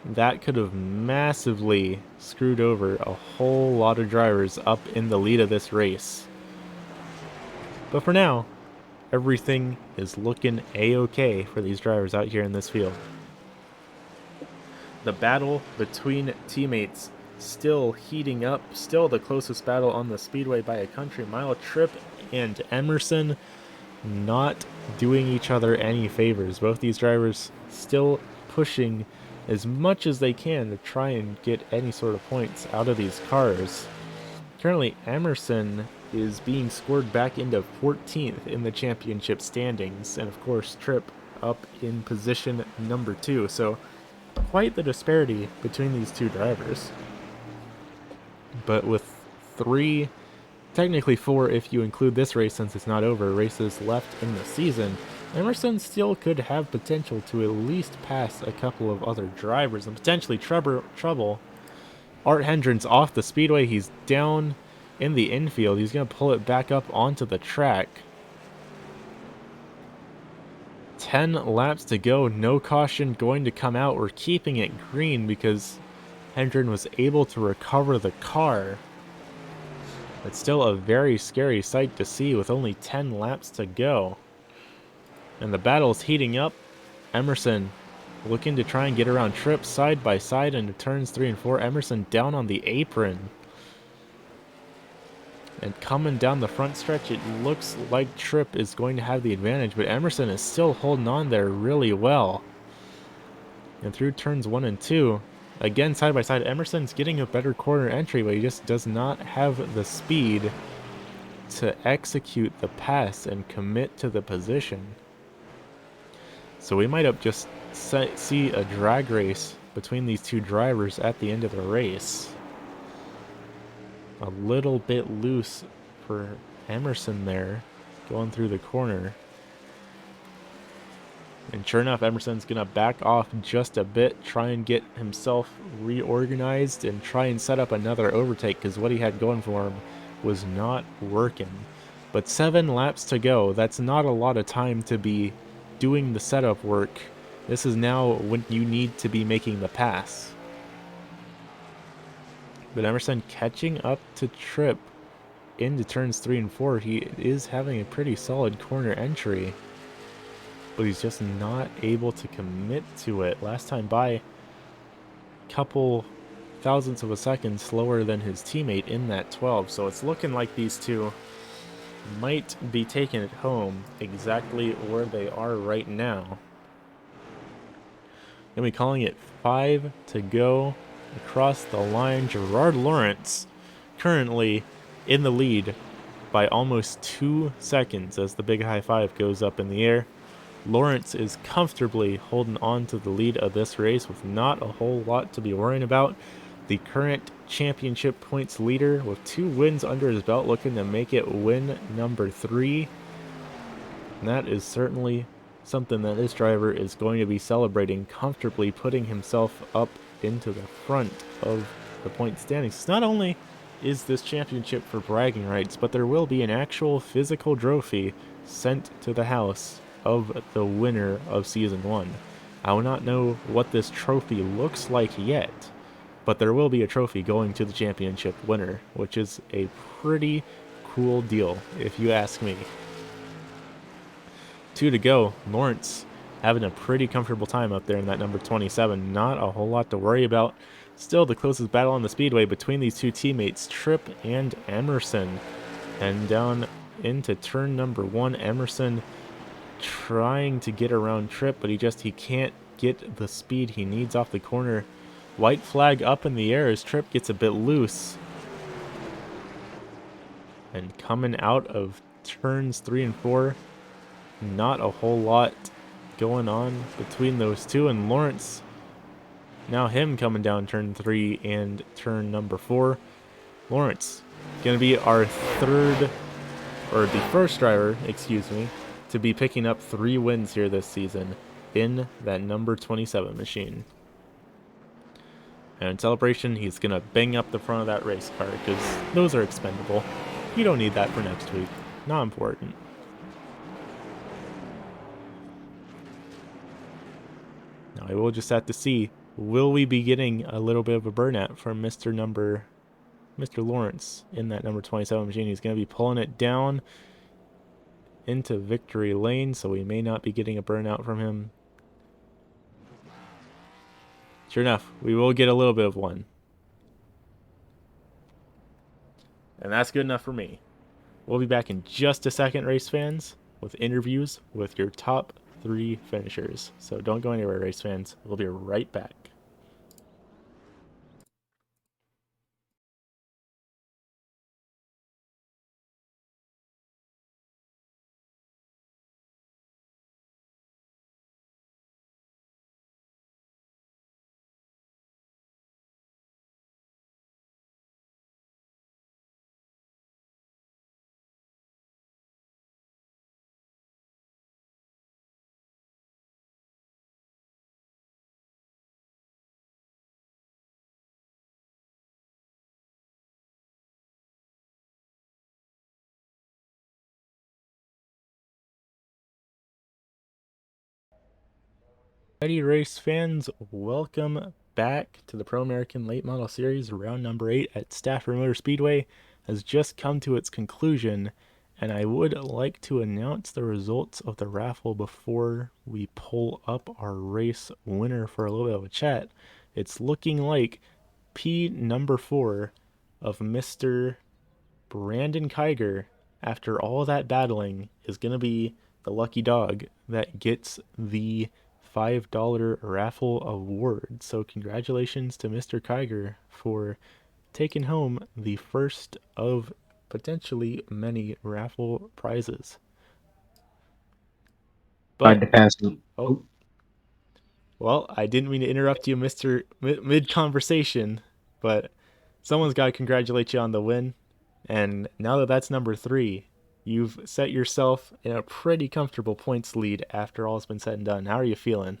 that could have massively screwed over a whole lot of drivers up in the lead of this race. But for now, everything is looking a-okay for these drivers out here in this field. The battle between teammates still heating up, still the closest battle on the speedway by a country mile. Tripp and Emerson not doing each other any favors. Both these drivers still pushing as much as they can to try and get any sort of points out of these cars. Currently, Emerson is being scored back into 14th in the championship standings, and of course, Tripp up in position number 2. So, quite the disparity between these two drivers. But with 3, technically 4 if you include this race since it's not over, races left in the season, Emerson still could have potential to at least pass a couple of other drivers and potentially trouble Art Hendricks off the speedway. He's down in the infield. He's going to pull it back up onto the track. 10 laps to go. No caution going to come out. We're keeping it green because Hendricks was able to recover the car. It's still a very scary sight to see with only 10 laps to go. And the battle's heating up. Emerson looking to try and get around Tripp side by side into turns 3 and 4. Emerson down on the apron. And coming down the front stretch, it looks like Tripp is going to have the advantage, but Emerson is still holding on there really well. And through turns 1 and 2, again side by side, Emerson's getting a better corner entry, but he just does not have the speed to execute the pass and commit to the position. So we might have just see a drag race between these two drivers at the end of the race. A little bit loose for Emerson there, going through the corner. And sure enough, Emerson's going to back off just a bit, try and get himself reorganized and try and set up another overtake because what he had going for him was not working. But 7 laps to go. That's not a lot of time to be doing the setup work. This is now when you need to be making the pass. But Emerson catching up to Tripp into turns 3 and 4. He is having a pretty solid corner entry, but he's just not able to commit to it. Last time by, a couple thousandths of a second slower than his teammate in that 12. So it's looking like these two might be taking it home exactly where they are right now. Gonna be calling it 5 to go. Across the line, Gerard Lawrence currently in the lead by almost 2 seconds as the big high five goes up in the air. Lawrence is comfortably holding on to the lead of this race with not a whole lot to be worrying about. The current championship points leader with 2 wins under his belt, looking to make it win number 3. And that is certainly something that this driver is going to be celebrating, comfortably putting himself up into the front of the point standings. Not only is this championship for bragging rights, but there will be an actual physical trophy sent to the house of the winner of Season 1. I will not know what this trophy looks like yet, but there will be a trophy going to the championship winner, which is a pretty cool deal, if you ask me. 2 to go. Lawrence having a pretty comfortable time up there in that number 27. Not a whole lot to worry about. Still the closest battle on the speedway between these two teammates, Tripp and Emerson. And down into turn number 1, Emerson trying to get around Tripp, but he can't get the speed he needs off the corner. White flag up in the air as Tripp gets a bit loose. And coming out of turns 3 and 4, not a whole lot going on between those two, and Lawrence, now him coming down turn 3 and turn number 4. Lawrence gonna be our first driver, excuse me, to be picking up 3 wins here this season in that number 27 machine. And in celebration, he's gonna bang up the front of that race car because those are expendable. You don't need that for next week. Not important. Now I will just have to see, will we be getting a little bit of a burnout from Mr. Lawrence in that number 27 machine? He's going to be pulling it down into victory lane, so we may not be getting a burnout from him. Sure enough, we will get a little bit of one. And that's good enough for me. We'll be back in just a second, race fans, with interviews with your top 3 finishers. So don't go anywhere, race fans. We'll be right back. Ready race fans, welcome back to the Pro American Late Model Series. Round number 8 at Stafford Motor Speedway has just come to its conclusion, and I would like to announce the results of the raffle before we pull up our race winner for a little bit of a chat. It's looking like P number 4 of Mr. Brandon Kiger, after all that battling, is going to be the lucky dog that gets the $5 raffle award. So, congratulations to Mr. Kiger for taking home the first of potentially many raffle prizes. Tried But, to pass him. oh, well, I didn't mean to interrupt you, Mr. Mid conversation, but someone's got to congratulate you on the win. And now that that's number 3, you've set yourself in a pretty comfortable points lead after all's been said and done. How are you feeling?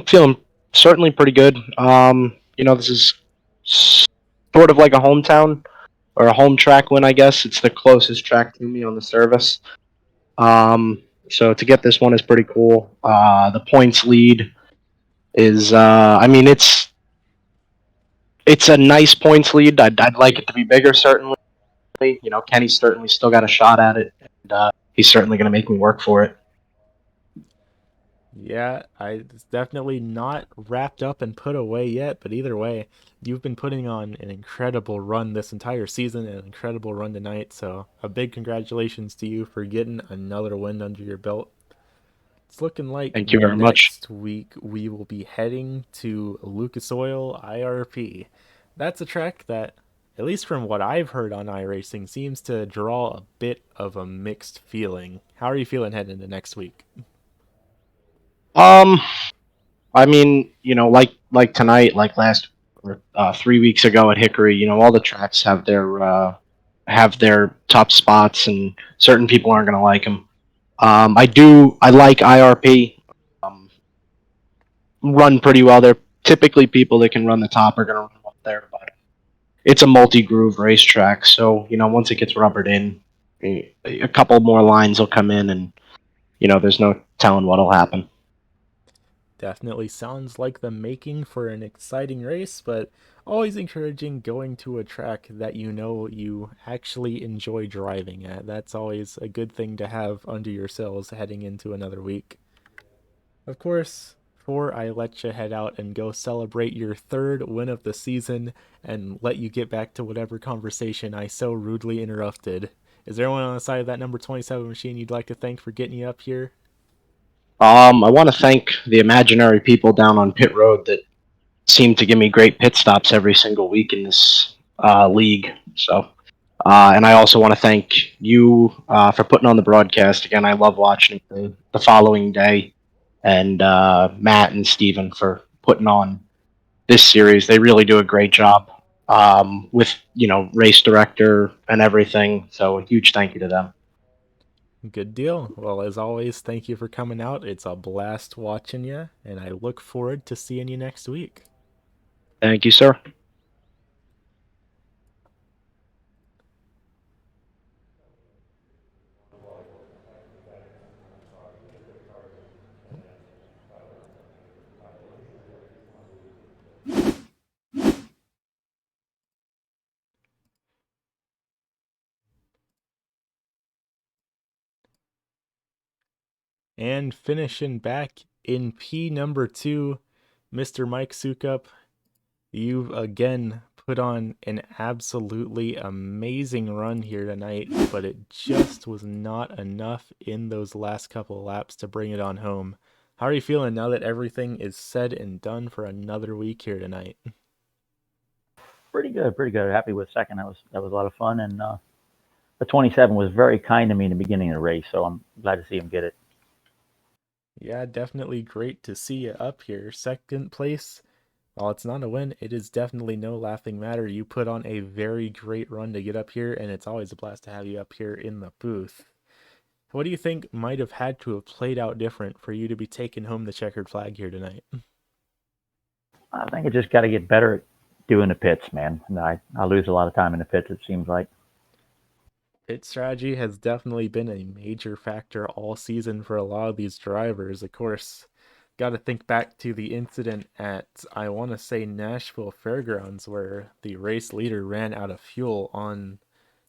Feeling certainly pretty good. This is sort of like a hometown or a home track win, I guess. It's the closest track to me on the service. So to get this one is pretty cool. The points lead is, it's a nice points lead. I'd like it to be bigger, certainly. Kenny's certainly still got a shot at it, and he's certainly going to make me work for it. Yeah, it's definitely not wrapped up and put away yet, but either way, you've been putting on an incredible run this entire season and an incredible run tonight. So, a big congratulations to you for getting another win under your belt. It's looking like Thank you very much. next week we will be heading to Lucas Oil IRP. That's a track that, at least from what I've heard on iRacing, seems to draw a bit of a mixed feeling. How are you feeling heading into next week? Um, like tonight, like last or 3 weeks ago at Hickory, all the tracks have their top spots, and certain people aren't going to like them. I like IRP. Um, Run pretty well. They're typically people that can run the top are going to run well there, but it's a multi-groove racetrack, so once it gets rubbered in, a couple more lines will come in, and there's no telling what'll happen. Definitely sounds like the making for an exciting race, but always encouraging going to a track that you know you actually enjoy driving at. That's always a good thing to have under your sails heading into another week. Of course, before I let you head out and go celebrate your third win of the season and let you get back to whatever conversation I so rudely interrupted, is there anyone on the side of that number 27 machine you'd like to thank for getting you up here? I want to thank the imaginary people down on pit road that seem to give me great pit stops every single week in this league. And I also want to thank you for putting on the broadcast again. I love watching the following day, and Matt and Steven for putting on this series. They really do a great job with race director and everything. So a huge thank you to them. Good deal. Well, as always, thank you for coming out. It's a blast watching you, and I look forward to seeing you next week. Thank you, sir. And finishing back in P number 2, Mr. Mike Sukup, you've again put on an absolutely amazing run here tonight, but it just was not enough in those last couple of laps to bring it on home. How are you feeling now that everything is said and done for another week here tonight? Pretty good, pretty good. Happy with second. That was a lot of fun, and the 27 was very kind to me in the beginning of the race, so I'm glad to see him get it. Yeah, definitely great to see you up here. Second place, while it's not a win, it is definitely no laughing matter. You put on a very great run to get up here, and it's always a blast to have you up here in the booth. What do you think might have had to have played out different for you to be taking home the checkered flag here tonight? I think I just got to get better at doing the pits, man. And I lose a lot of time in the pits. It seems like. Pit strategy has definitely been a major factor all season for a lot of these drivers. Of course, got to think back to the incident at, I want to say, Nashville Fairgrounds, where the race leader ran out of fuel on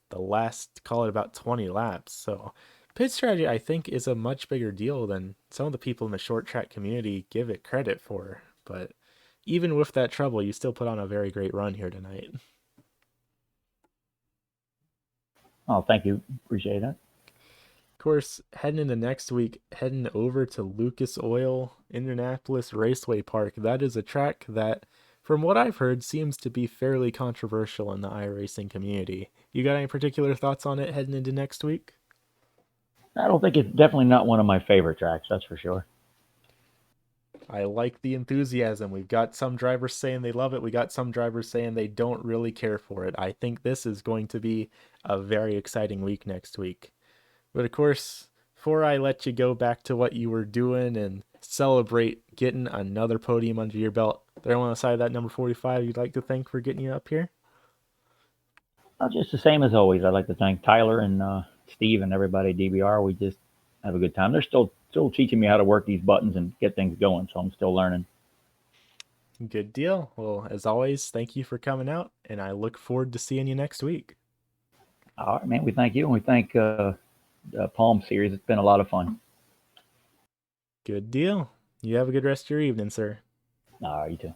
the last, call it about 20 laps. So, pit strategy, I think, is a much bigger deal than some of the people in the short track community give it credit for. But even with that trouble, you still put on a very great run here tonight. Oh, thank you. Appreciate it. Of course, heading into next week, heading over to Lucas Oil Indianapolis Raceway Park. That is a track that, from what I've heard, seems to be fairly controversial in the iRacing community. You got any particular thoughts on it heading into next week? I don't think it's definitely not one of my favorite tracks. That's for sure. I like the enthusiasm. We've got some drivers saying they love it. We got some drivers saying they don't really care for it. I think this is going to be a very exciting week next week. But of course, before I let you go back to what you were doing and celebrate getting another podium under your belt, there on the side of that number 45 you'd like to thank for getting you up here? Just the same as always. I'd like to thank Tyler and Steve and everybody at DBR. We just have a good time. They're still teaching me how to work these buttons and get things going, so I'm still learning. Good deal. Well, as always, thank you for coming out, and I look forward to seeing you next week. All right, man. We thank you, and we thank Palm Series. It's been a lot of fun. Good deal. You have a good rest of your evening, sir. All right, you too.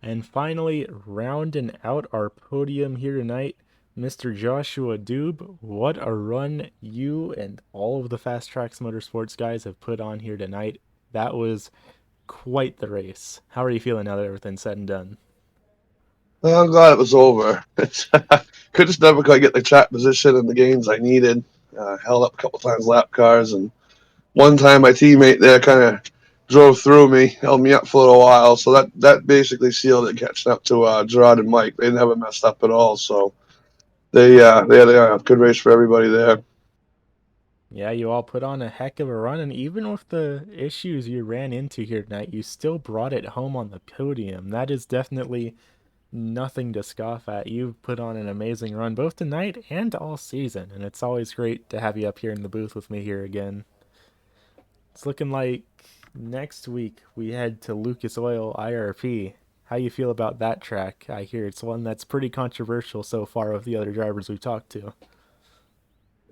And finally, rounding out our podium here tonight, Mr. Joshua Doob. What a run you and all of the Fast Tracks Motorsports guys have put on here tonight. That was quite the race. How are you feeling now that everything's said and done? I'm glad it was over. Could just never quite get the track position and the gains I needed. Held up a couple times lap cars, and one time my teammate there kind of drove through me, held me up for a little while. So that basically sealed it, catching up to Gerard and Mike. They never messed up at all. So they had a good race for everybody there. Yeah, you all put on a heck of a run, and even with the issues you ran into here tonight, you still brought it home on the podium. That is definitely nothing to scoff at. You've put on an amazing run both tonight and all season, and it's always great to have you up here in the booth with me here again. It's looking like next week we head to Lucas Oil IRP. How you feel about that track? I hear it's one that's pretty controversial so far with the other drivers we've talked to.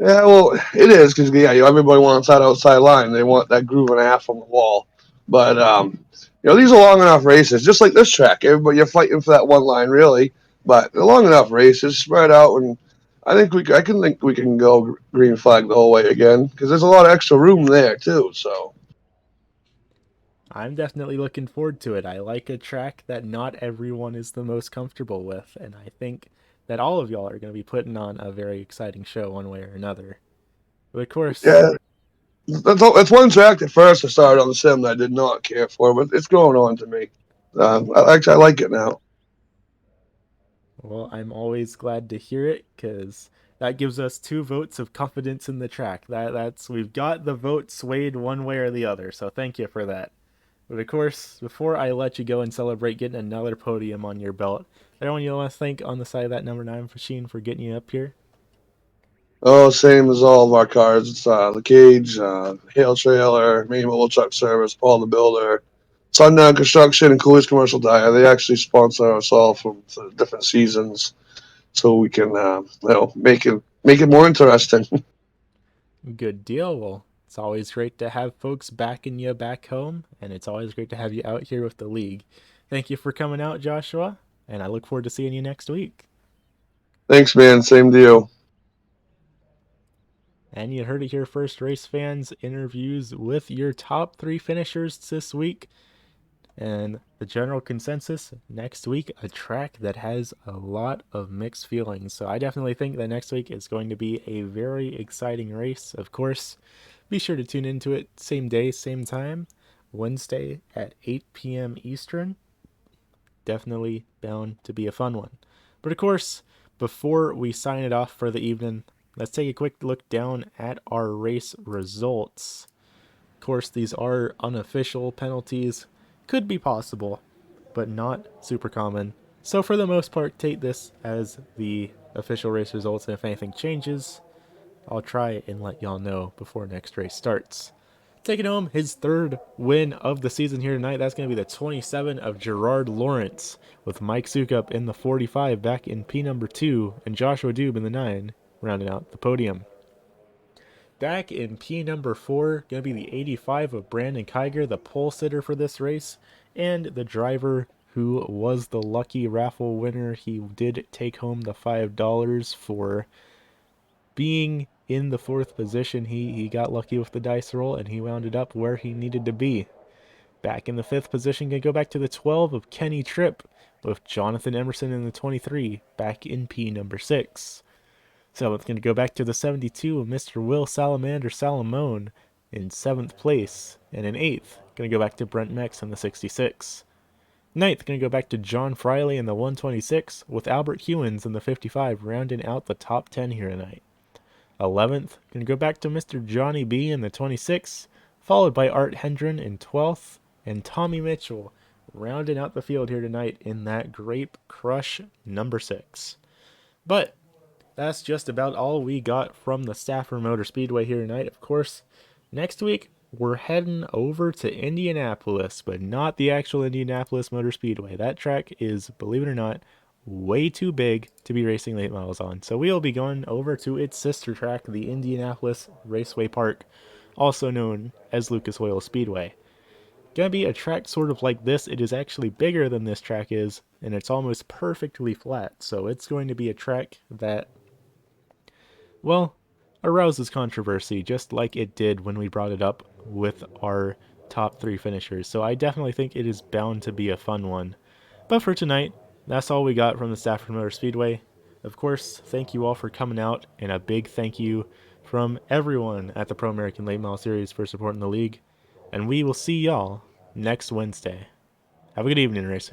Yeah, well, it is because everybody wants that outside line. They want that groove and a half on the wall. But these are long enough races, just like this track. Everybody, you're fighting for that one line, really. But they're long enough races, spread out, and I can think we can go green flag the whole way again because there's a lot of extra room there too. So I'm definitely looking forward to it. I like a track that not everyone is the most comfortable with, and I think that all of y'all are going to be putting on a very exciting show one way or another. But of course, yeah, that's one track at first I started on the sim that I did not care for, but it's growing on to me. I like it now. well, I'm always glad to hear it because that gives us 2 votes of confidence in the track. That's we've got the vote swayed one way or the other. So thank you for that. But of course, before I let you go and celebrate getting another podium on your belt, anyone you want to thank on the side of that number 9 machine for getting you up here? Oh, same as all of our cars. It's the Cage, Hail Trailer, Main Mobile Truck Service, Paul the Builder, Sundown Construction, and Cooley's Commercial Tire. They actually sponsor us all from different seasons, so we can make it more interesting. Good deal. Well, it's always great to have folks backing you back home, and it's always great to have you out here with the league. Thank you for coming out, Joshua, and I look forward to seeing you next week. Thanks, man. Same to you. And you heard it here first, race fans. Interviews with your top 3 finishers this week. And the general consensus next week, a track that has a lot of mixed feelings. So I definitely think that next week is going to be a very exciting race. Of course, be sure to tune into it same day, same time, Wednesday at 8 p.m. Eastern. Definitely bound to be a fun one. But of course, before we sign it off for the evening, let's take a quick look down at our race results. Of course, these are unofficial penalties. Could be possible, but not super common. So for the most part, take this as the official race results, and if anything changes, I'll try and let y'all know before next race starts. Taking home his third win of the season here tonight, that's going to be the 27 of Gerard Lawrence, with Mike Sukup in the 45 back in P number 2, and Joshua Dube in the 9, rounding out the podium. Back in P number 4, going to be the 85 of Brandon Kiger, the pole sitter for this race, and the driver who was the lucky raffle winner. He did take home the $5 for being in the 4th position. He got lucky with the dice roll, and he wound up where he needed to be. Back in the 5th position, going to go back to the 12 of Kenny Tripp, with Jonathan Emerson in the 23, back in P number 6. So it's going to go back to the 72 of Mr. Will Salamander Salamone in 7th place. And in 8th, going to go back to Brent Mex in the 66. 9th, going to go back to John Friley in the 126, with Albert Hewins in the 55, rounding out the top 10 here tonight. 11th, going to go back to Mr. Johnny B in the 26, followed by Art Hendren in 12th, and Tommy Mitchell rounding out the field here tonight in that Grape Crush number 6. But that's just about all we got from the Stafford Motor Speedway here tonight. Of course, next week we're heading over to Indianapolis, but not the actual Indianapolis Motor Speedway. That track is, believe it or not, way too big to be racing late models on. So we'll be going over to its sister track, the Indianapolis Raceway Park, also known as Lucas Oil Speedway. Gonna be a track sort of like this. It is actually bigger than this track is, and it's almost perfectly flat. So it's going to be a track that, well, arouses controversy, just like it did when we brought it up with our top 3 finishers. So I definitely think it is bound to be a fun one. But for tonight, that's all we got from the Stafford Motor Speedway. Of course, thank you all for coming out, and a big thank you from everyone at the Pro American Late Model Series for supporting the league. And we will see y'all next Wednesday. Have a good evening, racing.